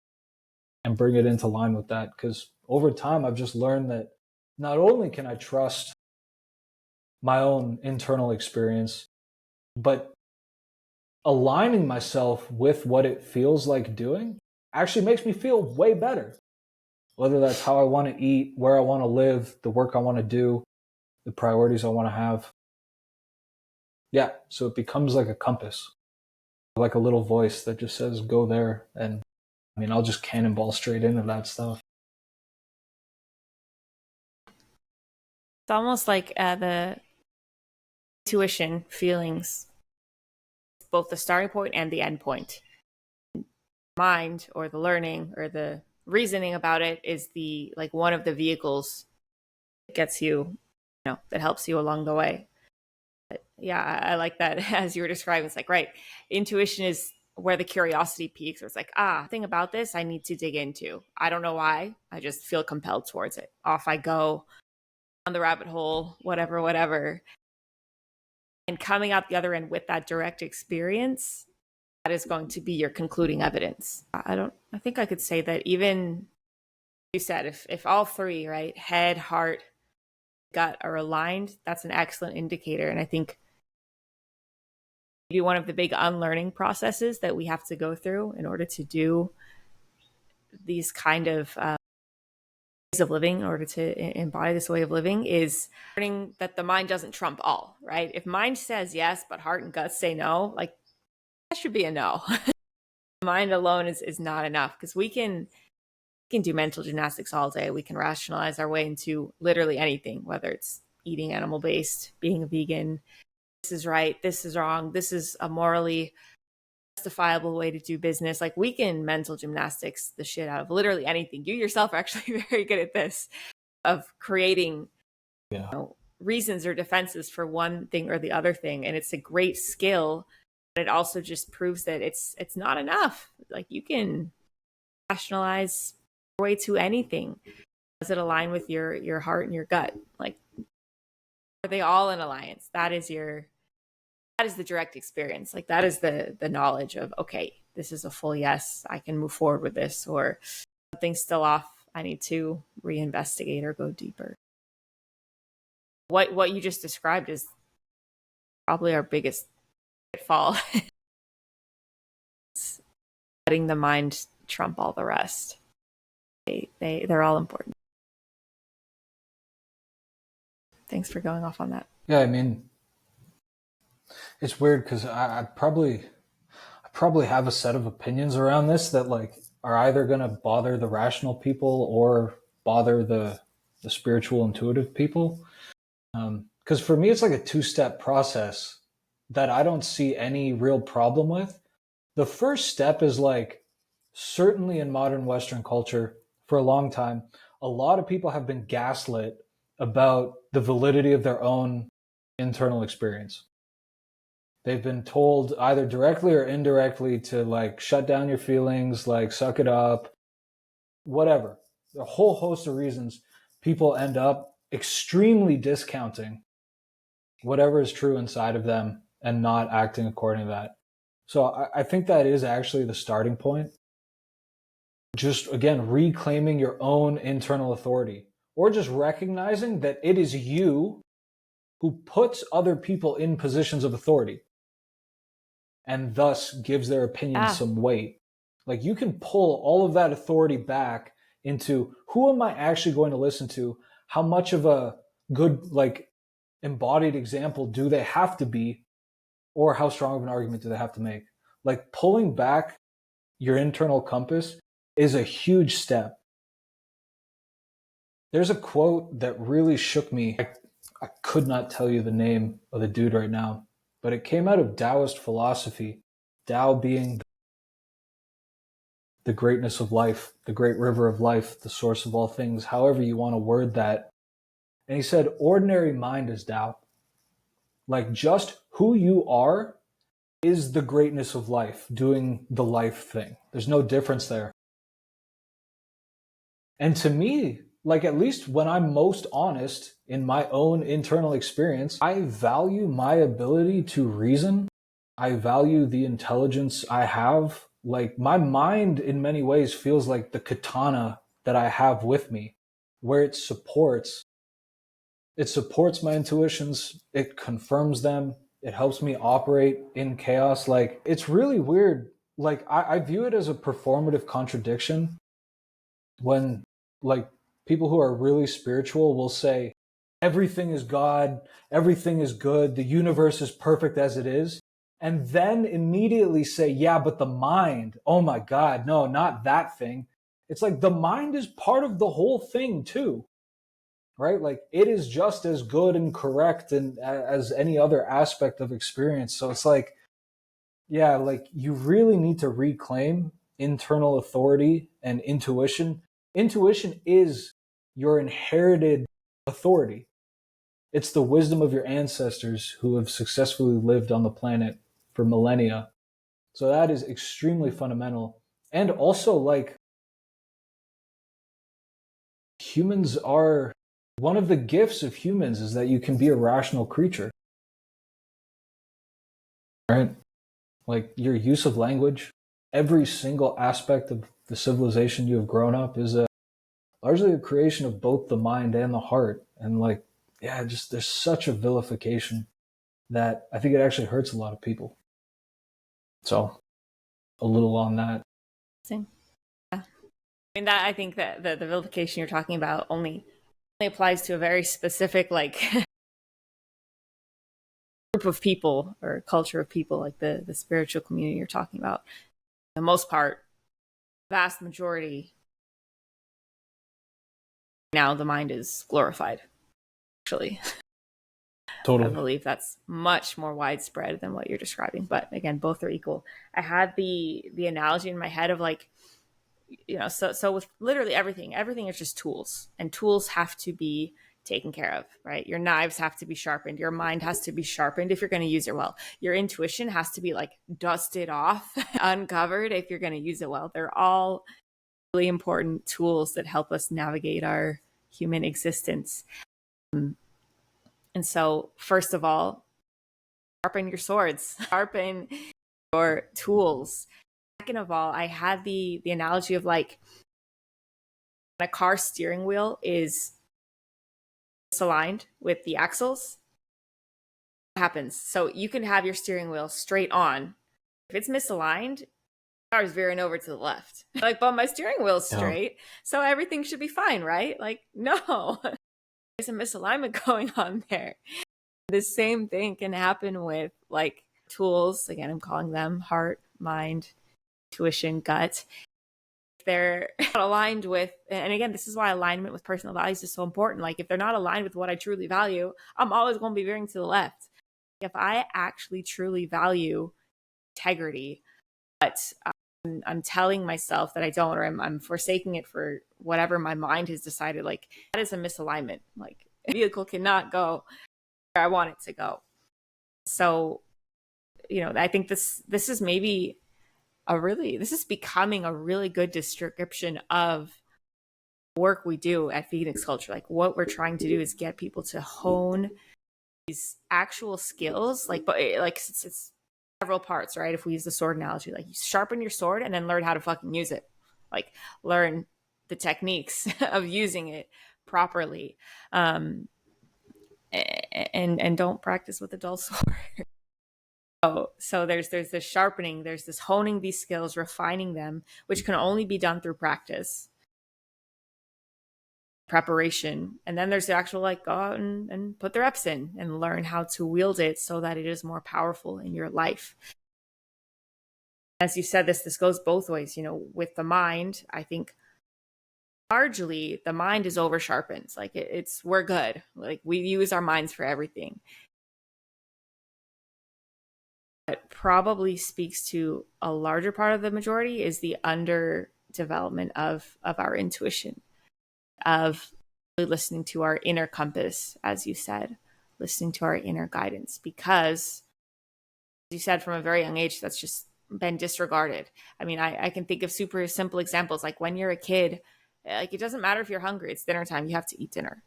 and bring it into line with that. Because over time, I've just learned that not only can I trust my own internal experience, but aligning myself with what it feels like doing actually makes me feel way better. Whether that's how I want to eat, where I want to live, the work I want to do, the priorities I want to have. Yeah, so it becomes like a compass, like a little voice that just says, go there. And I mean, I'll just cannonball straight into that stuff. It's almost like the intuition feelings, both the starting point and the end point. Mind or the learning or the reasoning about it is the like one of the vehicles that gets you, that helps you along the way. But yeah, I like that as you were describing. It's like, right, intuition is where the curiosity peaks, or it's like, thing about this I need to dig into. I don't know why. I just feel compelled towards it. Off I go on the rabbit hole, whatever. And coming out the other end with that direct experience, that is going to be your concluding evidence. I think I could say that even you said if all three, right, head, heart, gut are aligned, that's an excellent indicator. And I think maybe one of the big unlearning processes that we have to go through in order to do these kind of ways of living, in order to embody this way of living, is learning that the mind doesn't trump all, right? If mind says yes, but heart and gut say no, like that should be a no. Mind alone is not enough, because we can do mental gymnastics all day. We can rationalize our way into literally anything, whether it's eating animal based, being a vegan. This is right. This is wrong. This is a morally justifiable way to do business. Like we can mental gymnastics the shit out of literally anything. You yourself are actually very good at this, of creating Yeah. reasons or defenses for one thing or the other thing. And it's a great skill. But it also just proves that it's not enough. Like you can rationalize your way to anything. Does it align with your heart and your gut? Like, are they all in alliance? That is the direct experience. Like that is the knowledge of, okay, this is a full yes, I can move forward with this, or something's still off, I need to reinvestigate or go deeper. What you just described is probably our biggest pitfall. Letting the mind trump all the rest. They're all important. Thanks for going off on that. Yeah, I mean, it's weird because I probably have a set of opinions around this that like are either going to bother the rational people or bother the spiritual intuitive people. Because for me, it's like a two-step process that I don't see any real problem with. The first step is like, certainly in modern Western culture, for a long time, a lot of people have been gaslit about the validity of their own internal experience. They've been told either directly or indirectly to like shut down your feelings, like suck it up, whatever. A whole host of reasons people end up extremely discounting whatever is true inside of them and not acting according to that. So I think that is actually the starting point. Just again, reclaiming your own internal authority, or just recognizing that it is you who puts other people in positions of authority and thus gives their opinions Yeah. some weight. Like you can pull all of that authority back into who am I actually going to listen to? How much of a good like embodied example do they have to be, or how strong of an argument do they have to make? Like pulling back your internal compass is a huge step. There's a quote that really shook me. I could not tell you the name of the dude right now, but it came out of Taoist philosophy. Tao being the greatness of life, the great river of life, the source of all things, however you want to word that. And he said, ordinary mind is Tao. Like just who you are is the greatness of life, doing the life thing. There's no difference there. And to me, like at least when I'm most honest in my own internal experience, I value my ability to reason. I value the intelligence I have. Like my mind in many ways feels like the katana that I have with me, where it supports my intuitions, it confirms them, it helps me operate in chaos. Like it's really weird. Like I view it as a performative contradiction when like people who are really spiritual will say everything is God, everything is good, the universe is perfect as it is, and then immediately say, yeah, but the mind, oh my God, no, not that thing. It's like the mind is part of the whole thing too, right? Like it is just as good and correct and as any other aspect of experience. So it's like, yeah, like you really need to reclaim internal authority and intuition. Intuition is your inherited authority. It's the wisdom of your ancestors who have successfully lived on the planet for millennia. So that is extremely fundamental. And also, like, humans are one of the gifts of humans is that you can be a rational creature, right? Like, your use of language, every single aspect of the civilization you have grown up is largely a creation of both the mind and the heart. And, like, yeah, just there's such a vilification that I think it actually hurts a lot of people. So, a little on that. Same. Yeah. I mean, that I think that the vilification you're talking about only applies to a very specific like group of people or culture of people, like the spiritual community you're talking about. For the most part, vast majority, now the mind is glorified. Actually, I Totally. believe that's much more widespread than what you're describing. But again, both are equal. I had the analogy in my head of like, so with literally everything is just tools, and tools have to be taken care of, right? Your knives have to be sharpened, your mind has to be sharpened if you're going to use it well, your intuition has to be like dusted off uncovered if you're going to use it well. They're all really important tools that help us navigate our human existence. And so first of all, sharpen your swords, sharpen your tools. Second of all, I had the analogy of like a car steering wheel is misaligned with the axles. What happens? So you can have your steering wheel straight on. If it's misaligned, the car is veering over to the left. Like, but my steering wheel's Yeah. straight, so everything should be fine, right? Like, no, there's a misalignment going on there. The same thing can happen with like tools. Again, I'm calling them heart, mind, intuition, gut. They're not aligned with, and again, this is why alignment with personal values is so important. Like if they're not aligned with what I truly value, I'm always going to be veering to the left. If I actually truly value integrity, but I'm telling myself that I don't, or I'm forsaking it for whatever my mind has decided, like that is a misalignment. Like a vehicle cannot go where I want it to go. So, I think this is maybe this is becoming a really good description of work we do at Phoenix Culture. Like what we're trying to do is get people to hone these actual skills, but it's several parts, right? If we use the sword analogy, like you sharpen your sword and then learn how to fucking use it, like learn the techniques of using it properly, and don't practice with a dull sword. So there's this sharpening, there's this honing these skills, refining them, which can only be done through practice, preparation. And then there's the actual like go out and put the reps in and learn how to wield it so that it is more powerful in your life. As you said, this goes both ways. With the mind, I think largely the mind is over sharpened. Like it's we're good. Like we use our minds for everything. What probably speaks to a larger part of the majority is the underdevelopment of our intuition, of really listening to our inner compass, as you said, listening to our inner guidance, because as you said, from a very young age, that's just been disregarded. I mean, I can think of super simple examples, like when you're a kid, like it doesn't matter if you're hungry, it's dinner time, you have to eat dinner.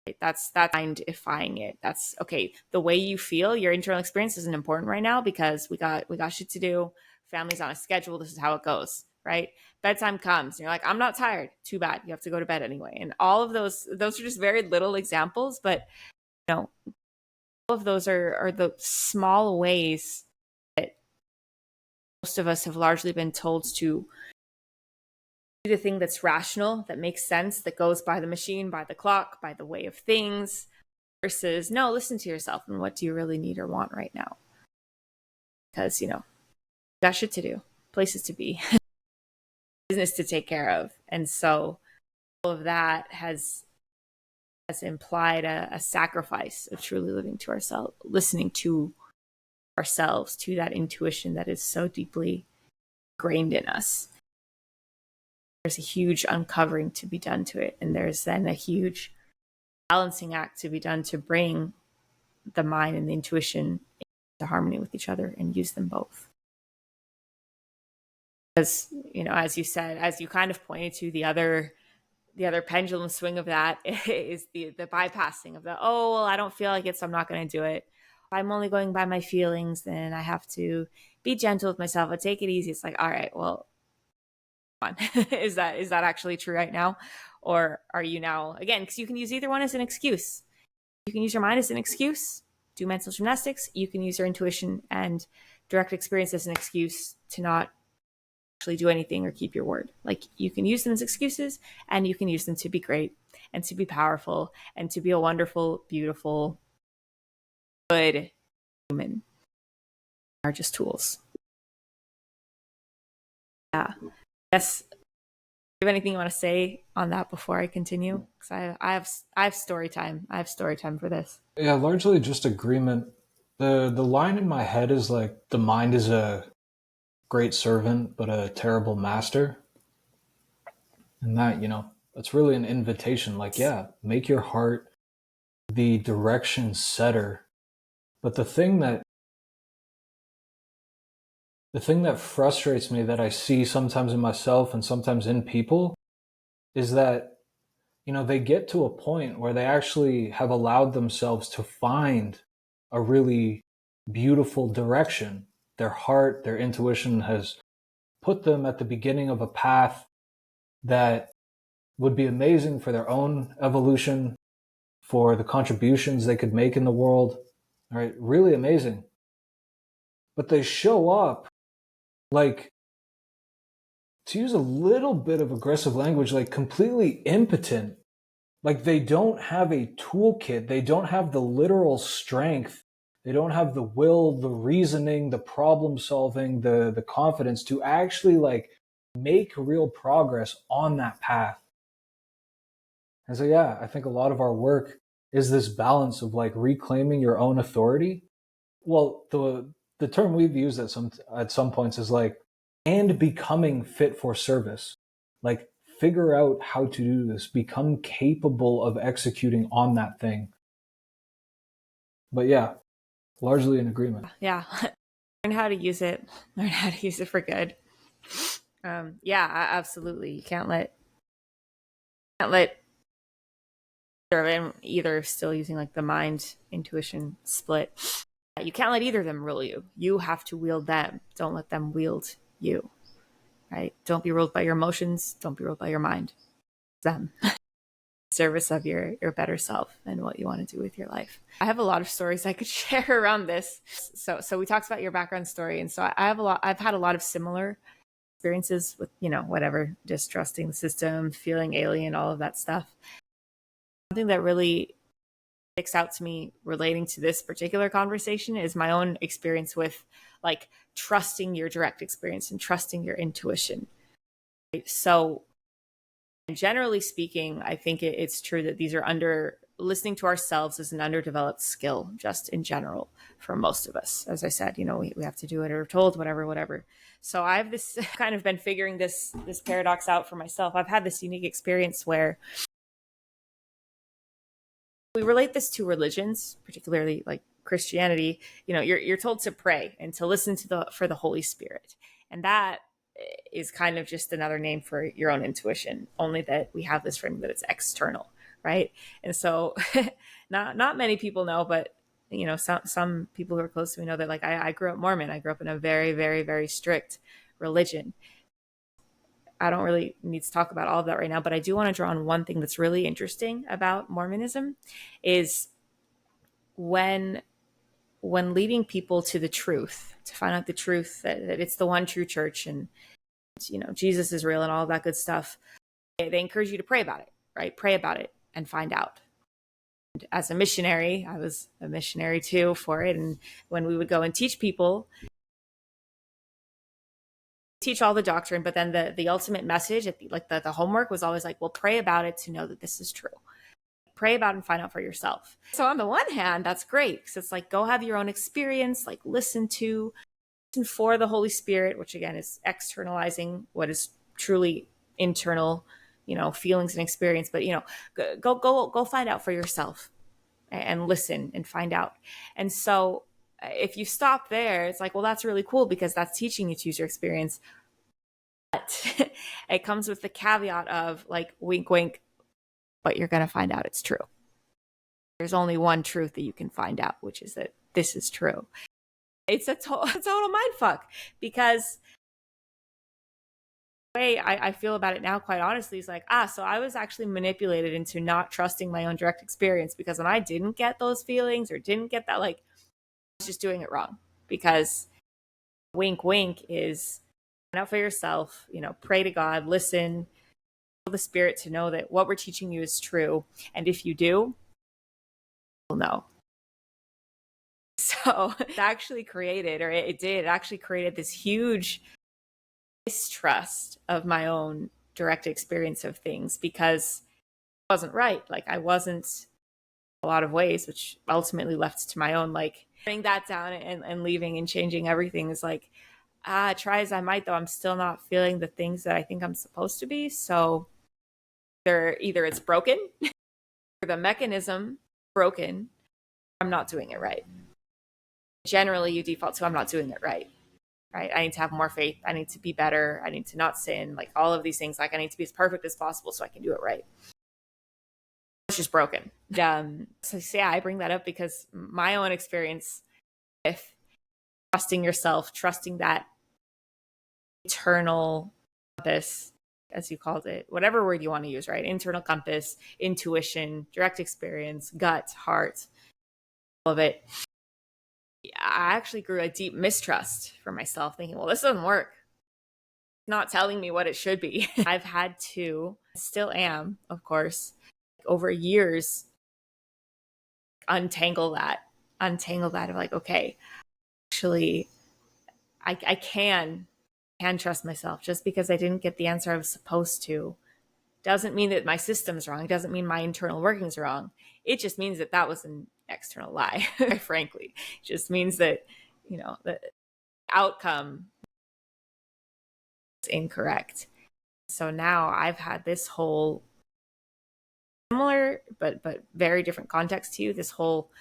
Right? That's identifying it. That's okay. The way you feel, your internal experience isn't important right now because we got shit to do. Family's on a schedule. This is how it goes, right? Bedtime comes, and you're like, I'm not tired. Too bad. You have to go to bed anyway. And all of those are just very little examples, but all of those are the small ways that most of us have largely been told to do the thing that's rational, that makes sense, that goes by the machine, by the clock, by the way of things, versus no, listen to yourself and what do you really need or want right now? Because, got shit to do, places to be, business to take care of. And so all of that has implied a sacrifice of truly living to ourselves, listening to ourselves, to that intuition that is so deeply ingrained in us. There's a huge uncovering to be done to it. And there's then a huge balancing act to be done to bring the mind and the intuition into harmony with each other and use them both. Because, as you said, as you kind of pointed to, the other pendulum swing of that is the bypassing of the, oh, well, I don't feel like it, so I'm not going to do it. If I'm only going by my feelings, then I have to be gentle with myself. I take it easy. It's like, all right, well, come on. is that actually true right now? Or are you now, again, because you can use either one as an excuse. You can use your mind as an excuse, do mental gymnastics. You can use your intuition and direct experience as an excuse to not actually do anything or keep your word. Like you can use them as excuses and you can use them to be great and to be powerful and to be a wonderful, beautiful, good human. Are just tools. Yeah. Yes. Do you have anything you want to say on that before I continue? Because I have story time. I have story time for this. Yeah, largely just agreement. The line in my head is like the mind is a great servant but a terrible master. And that, that's really an invitation. Like, yeah, make your heart the direction setter. But the thing that frustrates me, that I see sometimes in myself and sometimes in people, is that they get to a point where they actually have allowed themselves to find a really beautiful direction. Their heart, their intuition has put them at the beginning of a path that would be amazing for their own evolution, for the contributions they could make in the world. All right, really amazing. But they show up like, to use a little bit of aggressive language, like completely impotent. Like they don't have a toolkit. They don't have the literal strength. They don't have the will, the reasoning, the problem solving, the confidence to actually like make real progress on that path. And so, yeah, I think a lot of our work is this balance of like reclaiming your own authority. Well, the term we've used at some points is like, and becoming fit for service. Like figure out how to do this, become capable of executing on that thing. But yeah, largely in agreement. Yeah. Learn how to use it. Learn how to use it for good. Yeah, absolutely. You can't let either still using like the mind intuition split. You can't let either of them rule you. You have to wield them. Don't let them wield you. Right? Don't be ruled by your emotions. Don't be ruled by your mind. It's them. service of your better self and what you want to do with your life. I have a lot of stories I could share around this. So we talked about your background story, and so I've had a lot of similar experiences with, whatever, distrusting the system, feeling alien, all of that stuff. Something that really sticks out to me relating to this particular conversation is my own experience with like trusting your direct experience and trusting your intuition. So generally speaking, I think it's true that these are listening to ourselves is an underdeveloped skill just in general for most of us. As I said, we have to do what we're told, whatever. So I've this kind of been figuring this paradox out for myself. I've had this unique experience where we relate this to religions, particularly like Christianity. You're told to pray and to listen for the Holy Spirit, and that is kind of just another name for your own intuition. Only that we have this frame that it's external, right? And so, not many people know, but some people who are close to me know that like I grew up Mormon. I grew up in a very, very, very strict religion. I don't really need to talk about all of that right now, but I do want to draw on one thing that's really interesting about Mormonism is when leading people to the truth, to find out the truth that it's the one true church and Jesus is real and all that good stuff. They encourage you to pray about it, right? Pray about it and find out. And as a missionary, I was a missionary too for it. And when we would go and teach people, teach all the doctrine, but then the ultimate message, like the homework was always like, well, pray about it to know that this is true. Pray about it and find out for yourself. So on the one hand, that's great because it's like, go have your own experience, like listen for the Holy Spirit, which again is externalizing what is truly internal, feelings and experience. But go find out for yourself and listen and find out. And so if you stop there, it's like, well, that's really cool because that's teaching you to use your experience. But it comes with the caveat of like, wink, wink, but you're going to find out it's true. There's only one truth that you can find out, which is that this is true. It's a total mind fuck because the way I feel about it now, quite honestly, is like, so I was actually manipulated into not trusting my own direct experience because when I didn't get those feelings or didn't get that, like, I was just doing it wrong because wink, wink is find out for yourself, pray to God, listen, the Spirit to know that what we're teaching you is true. And if you do, you'll know. So it actually created this huge mistrust of my own direct experience of things because it wasn't right. Like I wasn't a lot of ways, which ultimately left to my own, like putting that down and leaving and changing everything is like, try as I might, though, I'm still not feeling the things that I think I'm supposed to be. So either it's broken or the mechanism broken, I'm not doing it right. Generally, you default to I'm not doing it right. Right? I need to have more faith. I need to be better. I need to not sin. Like all of these things. Like I need to be as perfect as possible so I can do it right. It's just broken. So yeah, I bring that up because my own experience with trusting yourself, trusting that internal compass, as you called it, whatever word you want to use, right? Internal compass, intuition, direct experience, gut, heart, all of it. I actually grew a deep mistrust for myself, thinking, well, this doesn't work. It's not telling me what it should be. I've had to, still am, of course, over years, untangle that of like, okay, actually, I can trust myself. Just because I didn't get the answer I was supposed to doesn't mean that my system's wrong. It doesn't mean my internal working's wrong. It just means that was an external lie, frankly. It just means that, the outcome is incorrect. So now I've had this whole similar but very different context to you, this whole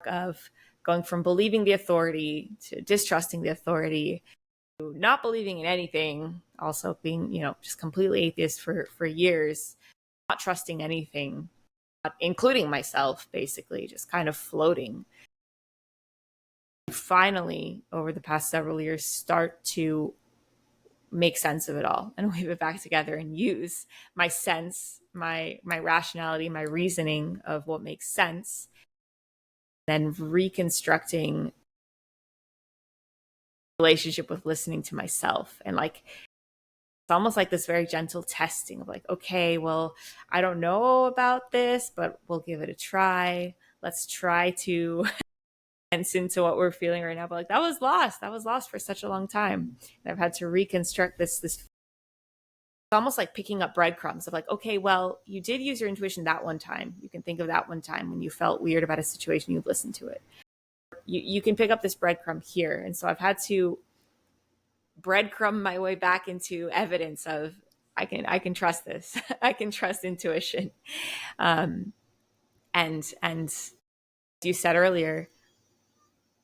of going from believing the authority to distrusting the authority, to not believing in anything, also being, just completely atheist for years, not trusting anything, including myself, basically, just kind of floating. Finally, over the past several years, start to make sense of it all and weave it back together and use my sense, my rationality, my reasoning of what makes sense, then reconstructing relationship with listening to myself. And like it's almost like this very gentle testing of like, okay, well, I don't know about this, but we'll give it a try. Let's try to sense into what we're feeling right now. But like that was lost for such a long time, and I've had to reconstruct this almost like picking up breadcrumbs of like, okay, well, you did use your intuition that one time. You can think of that one time when you felt weird about a situation, you've listened to it. You can pick up this breadcrumb here. And so I've had to breadcrumb my way back into evidence of I can trust this. I can trust intuition. And as you said earlier,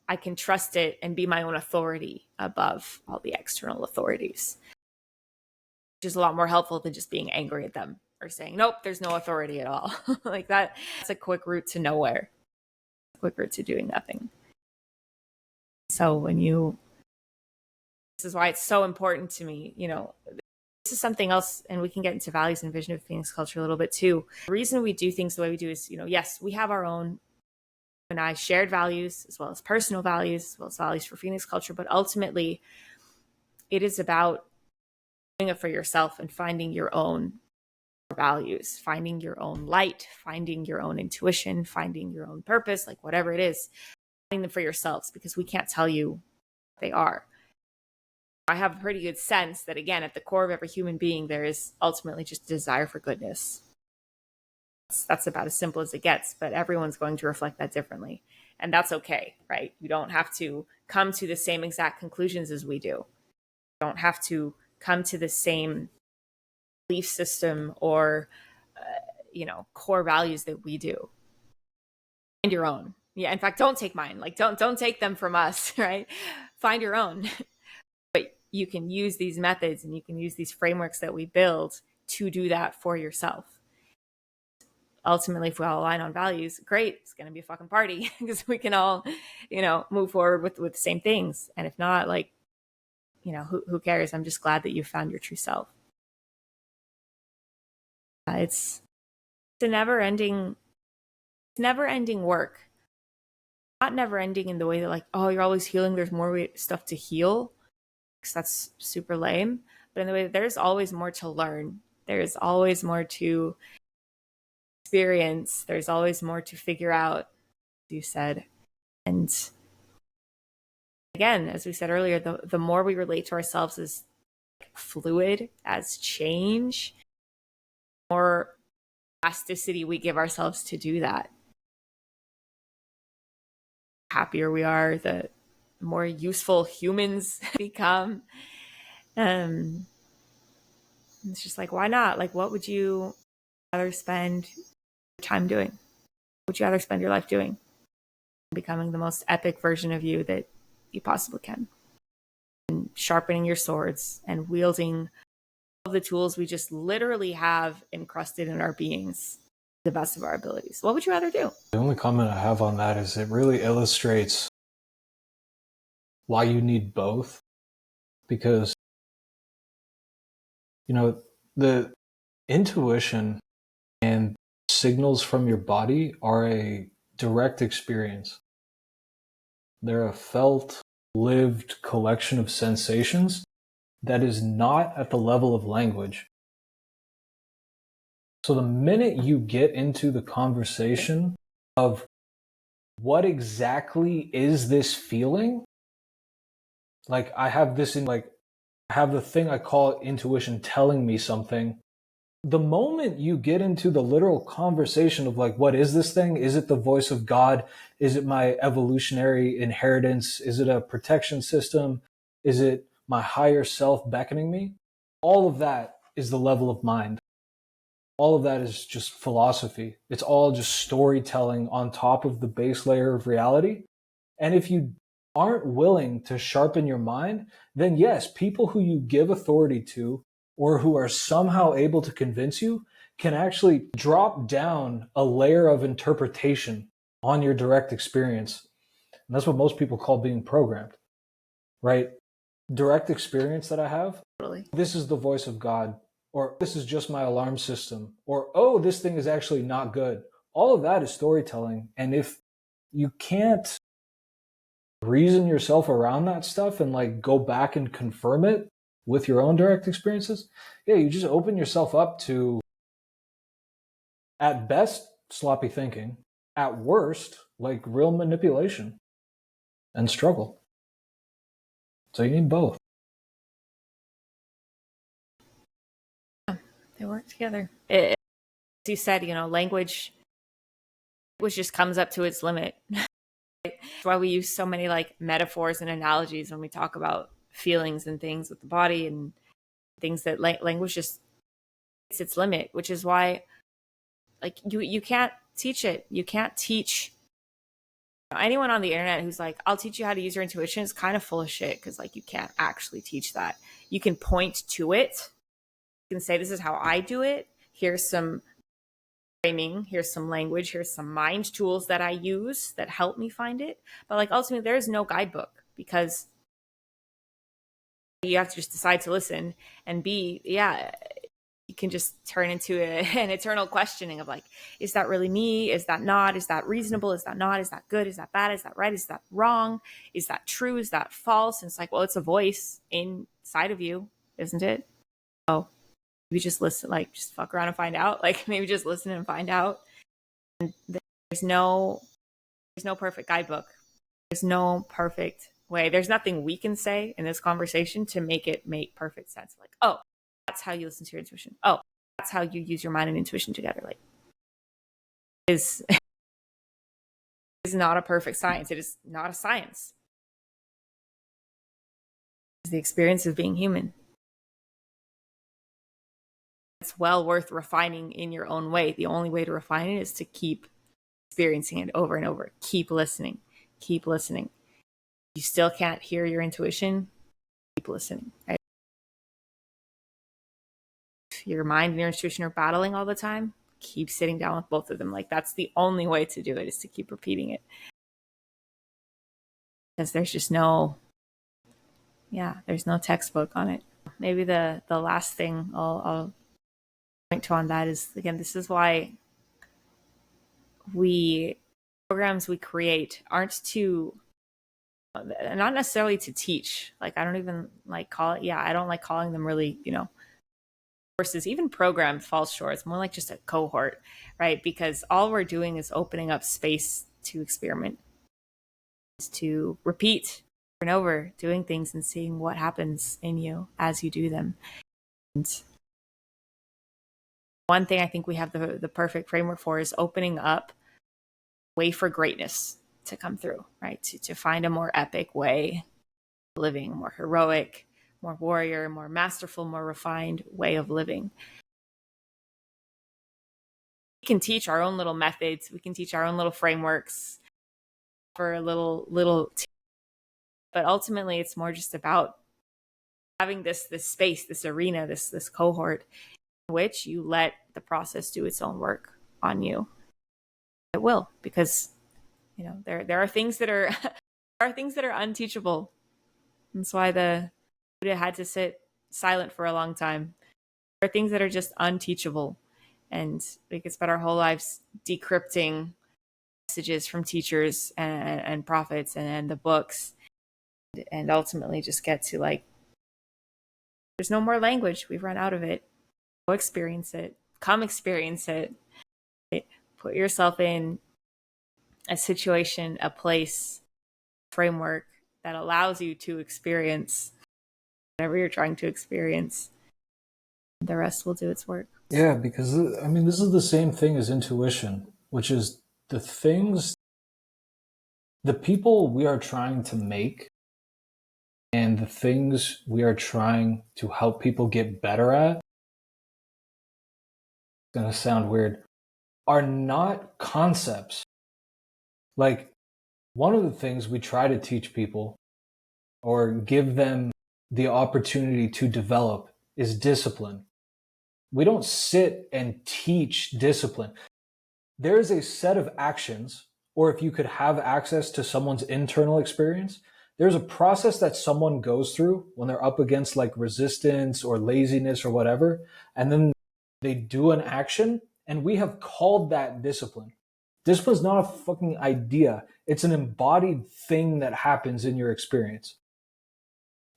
I can trust it and be my own authority above all the external authorities, which is a lot more helpful than just being angry at them or saying, nope, there's no authority at all. Like that's a quick route to nowhere, a quick route to doing nothing. So this is why it's so important to me, this is something else, and we can get into values and vision of Phoenix culture a little bit too. The reason we do things the way we do is, yes, we have our own and I shared values as well as personal values, as well as values for Phoenix culture, but ultimately it is about doing it for yourself and finding your own values, finding your own light, finding your own intuition, finding your own purpose, like whatever it is, finding them for yourselves, because we can't tell you what they are. I have a pretty good sense that, again, at the core of every human being, there is ultimately just a desire for goodness. That's about as simple as it gets, but everyone's going to reflect that differently. And that's okay, right? You don't have to come to the same exact conclusions as we do. You don't have to come to the same belief system or, core values that we do. Find your own. Yeah, in fact, don't take mine. Like, don't take them from us, right? Find your own. But you can use these methods and you can use these frameworks that we build to do that for yourself. Ultimately, if we all align on values, great, it's going to be a fucking party because we can all, move forward with the same things. And if not, like, who cares? I'm just glad that you found your true self. It's a never ending work. Not never ending in the way that like, oh, you're always healing. There's more stuff to heal. Because that's super lame. But in the way that there's always more to learn. There's always more to experience. There's always more to figure out, as you said. And again, as we said earlier, the more we relate to ourselves as fluid, as change, the more plasticity we give ourselves to do that. The happier we are, the more useful humans become. It's just like, why not? Like, what would you rather spend your time doing? What would you rather spend your life doing? Becoming the most epic version of you that you possibly can. And sharpening your swords and wielding all the tools we just literally have encrusted in our beings to the best of our abilities. What would you rather do? The only comment I have on that is it really illustrates why you need both. Because, the intuition and signals from your body are a direct experience. They're a felt, lived collection of sensations that is not at the level of language. So the minute you get into the conversation of what exactly is this feeling, like I have this in like, I have the thing I call intuition telling me something. The moment you get into the literal conversation of like, what is this thing? Is it the voice of God? Is it my evolutionary inheritance? Is it a protection system? Is it my higher self beckoning me? All of that is the level of mind. All of that is just philosophy. It's all just storytelling on top of the base layer of reality. And if you aren't willing to sharpen your mind, then yes, people who you give authority to or who are somehow able to convince you can actually drop down a layer of interpretation on your direct experience. And that's what most people call being programmed, right? direct experience that I have, Totally. this is the voice of God, or this is just my alarm system, or oh, this thing is actually not good. All of that is storytelling. And if you can't reason yourself around that stuff and like go back and confirm it with your own direct experiences, yeah, you just open yourself up to, at best, sloppy thinking, at worst, like real manipulation and struggle. So you need both. They work together. As you said, language just comes up to its limit. That's why we use so many like metaphors and analogies when we talk about feelings and things with the body and things that language just hits its limit, which is why like you can't teach it. You can't teach anyone on the internet who's like, I'll teach you how to use your intuition is kind of full of shit because like you can't actually teach that. You can point to it. You can say, this is how I do it. Here's some framing, here's some language, here's some mind tools that I use that help me find it. But like ultimately there is no guidebook because you have to just decide to listen, and B, yeah, you can just turn into an eternal questioning of like, is that really me? Is that not? Is that reasonable? Is that not? Is that good? Is that bad? Is that right? Is that wrong? Is that true? Is that false? And it's like, well, it's a voice inside of you, isn't it? Oh, maybe just listen, like just fuck around and find out. Like maybe just listen and find out. And there's no perfect guidebook. There's no perfect way. There's nothing we can say in this conversation to make it make perfect sense. Like, oh, that's how you listen to your intuition. Oh, that's how you use your mind and intuition together. Like, is not a perfect science. It is not a science. It's the experience of being human. It's well worth refining in your own way. The only way to refine it is to keep experiencing it over and over. Keep listening. Keep listening. You still can't hear your intuition, keep listening. Right? If your mind and your intuition are battling all the time, keep sitting down with both of them. Like that's the only way to do it, is to keep repeating it. Because there's just there's no textbook on it. Maybe the last thing I'll point to on that is, again, this is why programs we create aren't to, not necessarily to teach. Like I don't even like I don't like calling them really, courses. Even program falls short. It's more like just a cohort, right? Because all we're doing is opening up space to experiment, to repeat over and over, doing things and seeing what happens in you as you do them. And one thing I think we have the perfect framework for is opening up way for greatness to come through, right? To find a more epic way of living, more heroic, more warrior, more masterful, more refined way of living. We can teach our own little methods. We can teach our own little frameworks for a little, but ultimately it's more just about having this space, this arena, this cohort in which you let the process do its own work on you. It will, because there are things that are there are things that are unteachable. That's why the Buddha had to sit silent for a long time. There are things that are just unteachable, and we could spend our whole lives decrypting messages from teachers and prophets and the books, and ultimately just get to like, there's no more language. We've run out of it. Go experience it. Come experience it. Right? Put yourself in a situation, a place, framework that allows you to experience whatever you're trying to experience. The rest will do its work. Yeah, because I mean, this is the same thing as intuition, which is the people we are trying to make and the things we are trying to help people get better at, it's going to sound weird, are not concepts. Like, one of the things we try to teach people or give them the opportunity to develop is discipline. We don't sit and teach discipline. There is a set of actions, or if you could have access to someone's internal experience, there's a process that someone goes through when they're up against like resistance or laziness or whatever, and then they do an action, and we have called that discipline. Discipline's not a fucking idea. It's an embodied thing that happens in your experience.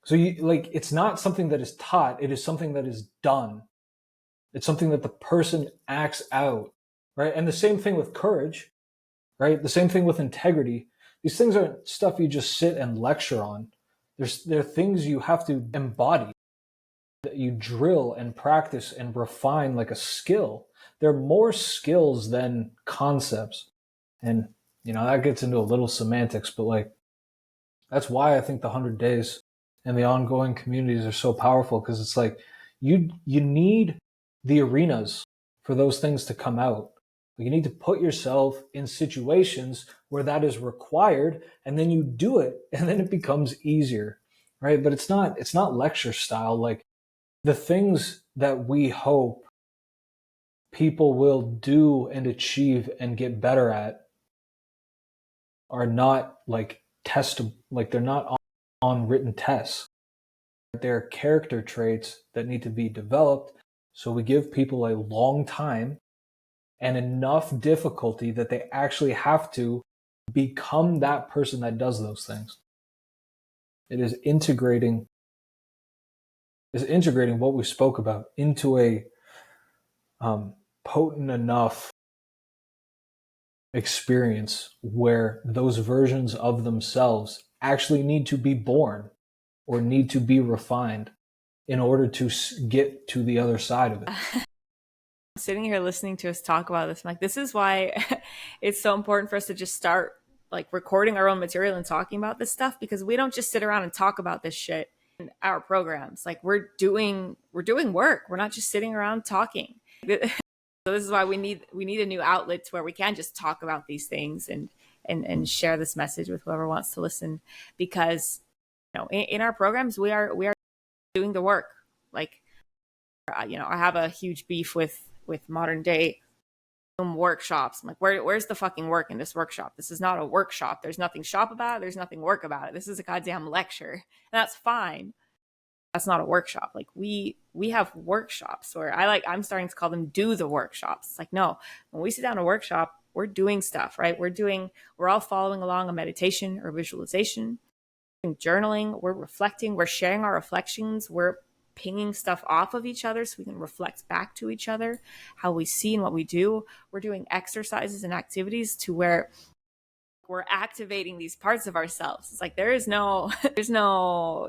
So you like it's not something that is taught, it is something that is done. It's something that the person acts out, right? And the same thing with courage, right? The same thing with integrity. These things aren't stuff you just sit and lecture on. They're things you have to embody, that you drill and practice and refine like a skill. They're more skills than concepts. And, that gets into a little semantics, but like, that's why I think the 100 days and the ongoing communities are so powerful, because it's like you need the arenas for those things to come out. You need to put yourself in situations where that is required, and then you do it, and then it becomes easier, right? But it's not lecture style. Like the things that we hope people will do and achieve and get better at are not like like they're not on written tests. They're character traits that need to be developed. So we give people a long time and enough difficulty that they actually have to become that person that does those things. It is integrating what we spoke about into a potent enough experience where those versions of themselves actually need to be born or need to be refined in order to get to the other side of it. Sitting here listening to us talk about this, I'm like, this is why it's so important for us to just start like recording our own material and talking about this stuff, because we don't just sit around and talk about this shit in our programs. Like we're doing work. We're not just sitting around talking. So this is why we need a new outlet where we can just talk about these things and share this message with whoever wants to listen, because in our programs we are doing the work. Like I have a huge beef with modern day workshops. I'm like, where's the fucking work in this workshop? This is not a workshop. There's nothing shop about it. There's nothing work about it. This is a goddamn lecture. And that's fine. That's not a workshop. Like we have workshops where I'm starting to call them do the workshops. It's like, no, when we sit down a workshop, we're doing stuff, right? We're all following along a meditation or visualization, journaling, we're reflecting, we're sharing our reflections, we're pinging stuff off of each other so we can reflect back to each other how we see and what we do. We're doing exercises and activities to where we're activating these parts of ourselves. It's like there's no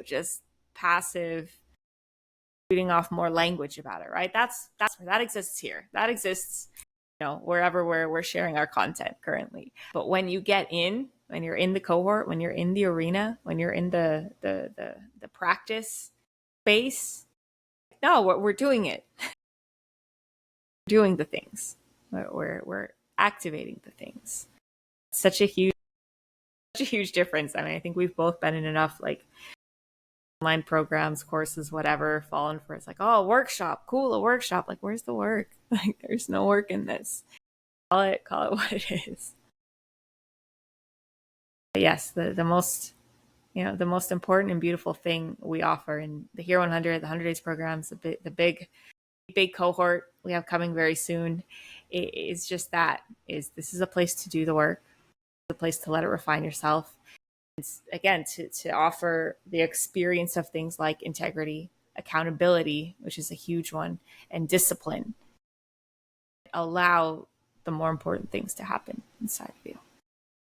just passive reading off more language about it, right? That exists here. That exists, wherever we're sharing our content currently. But when you get in, when you're in the cohort, when you're in the arena, when you're in the practice space, no, we're doing it. We're doing the things. We're activating the things. It's such a huge difference. I mean, I think we've both been in enough like online programs, courses, whatever, fallen for it's like, oh, a workshop, cool, a workshop. Like, where's the work? Like, there's no work in this. Call it what it is. But yes, the most the most important and beautiful thing we offer in the Hero 100, the 100 Days programs, the big cohort we have coming very soon, is just this is a place to do the work, a place to let it refine yourself. It's, again, to offer the experience of things like integrity, accountability, which is a huge one, and discipline. Allow the more important things to happen inside of you.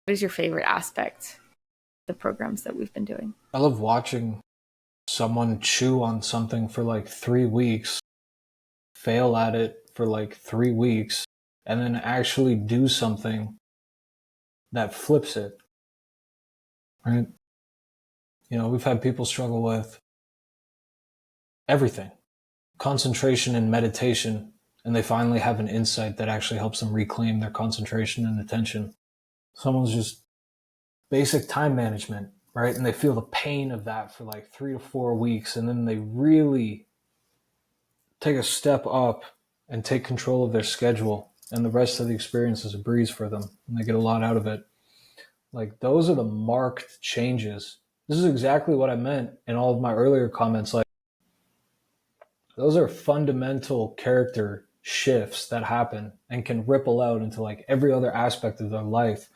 What is your favorite aspect of the programs that we've been doing? I love watching someone chew on something for like 3 weeks, fail at it for like 3 weeks, and then actually do something that flips it, right? We've had people struggle with everything, concentration and meditation, and they finally have an insight that actually helps them reclaim their concentration and attention. Someone's just basic time management, right? And they feel the pain of that for like 3 to 4 weeks, and then they really take a step up and take control of their schedule, and the rest of the experience is a breeze for them, and they get a lot out of it. Like, those are the marked changes This is exactly what I meant in all of my earlier comments. Like, those are fundamental character shifts that happen and can ripple out into like every other aspect of their life.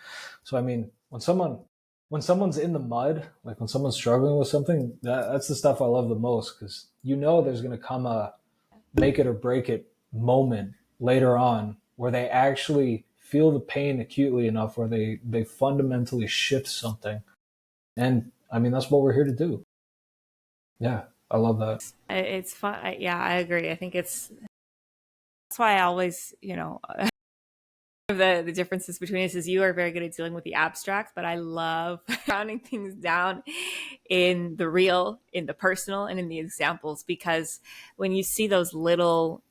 So I mean, when someone's in the mud, like when someone's struggling with something, that's the stuff I love the most, because you know there's going to come a make it or break it moment later on where they actually feel the pain acutely enough where they fundamentally shift something. And I mean, that's what we're here to do. Yeah, I love that. It's fun. Yeah, I agree. I think that's why I always, the differences between us is you are very good at dealing with the abstract, but I love rounding things down in the real, in the personal, and in the examples, because when you see those little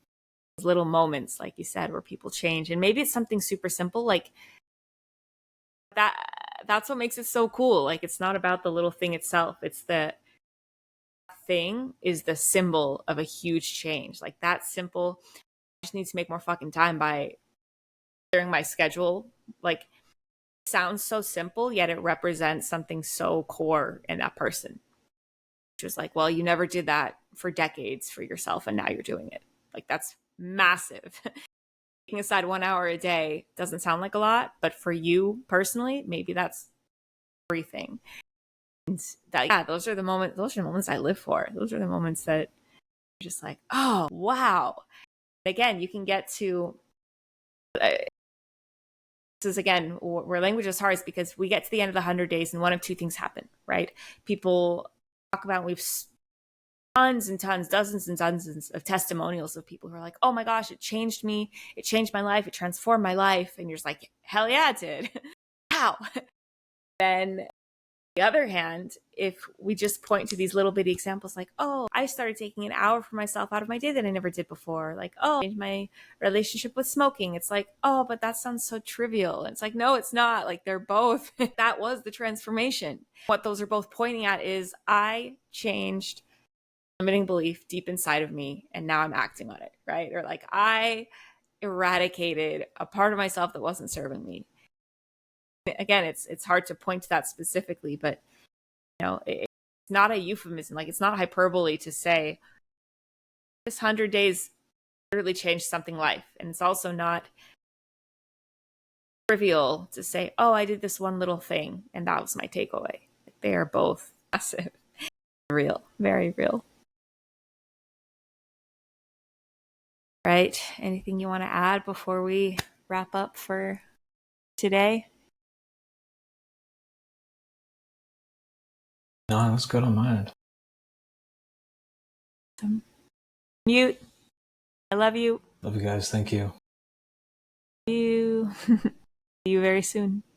moments, like you said, where people change, and maybe it's something super simple like that, that's what makes it so cool. Like, it's not about the little thing itself, it's the thing is the symbol of a huge change. Like, that simple, I just need to make more fucking time by clearing my schedule. Like, sounds so simple, yet it represents something so core in that person. Just like, well, you never did that for decades for yourself, and now you're doing it. Like, that's massive. Taking aside 1 hour a day doesn't sound like a lot, but for you personally, maybe that's everything. And that, yeah, those are the moments. Those are the moments I live for. Those are the moments that you're just like, oh wow. Again, you can get to. This is again where language is hard, is because we get to the end of the 100 days and one of two things happen, right? People talk about, we've tons and tons, dozens and dozens of testimonials of people who are like, oh my gosh, it changed me, it changed my life, it transformed my life. And you're just like, hell yeah, it did. How? Then on the other hand, if we just point to these little bitty examples like, oh, I started taking an hour for myself out of my day that I never did before. Like, oh, I changed my relationship with smoking. It's like, oh, but that sounds so trivial. And it's like, no, it's not. Like, they're both, that was the transformation. What those are both pointing at is I changed limiting belief deep inside of me, and now I'm acting on it, right? Or like, I eradicated a part of myself that wasn't serving me. Again, it's hard to point to that specifically, but it's not a euphemism. Like, it's not hyperbole to say this 100 days literally changed something life, and it's also not trivial to say, oh, I did this one little thing and that was my takeaway. They are both massive, real, very real. Right? Anything you want to add before we wrap up for today? No, that's good on my end. Mute. I love you. Love you guys. Thank you. See you. See you very soon.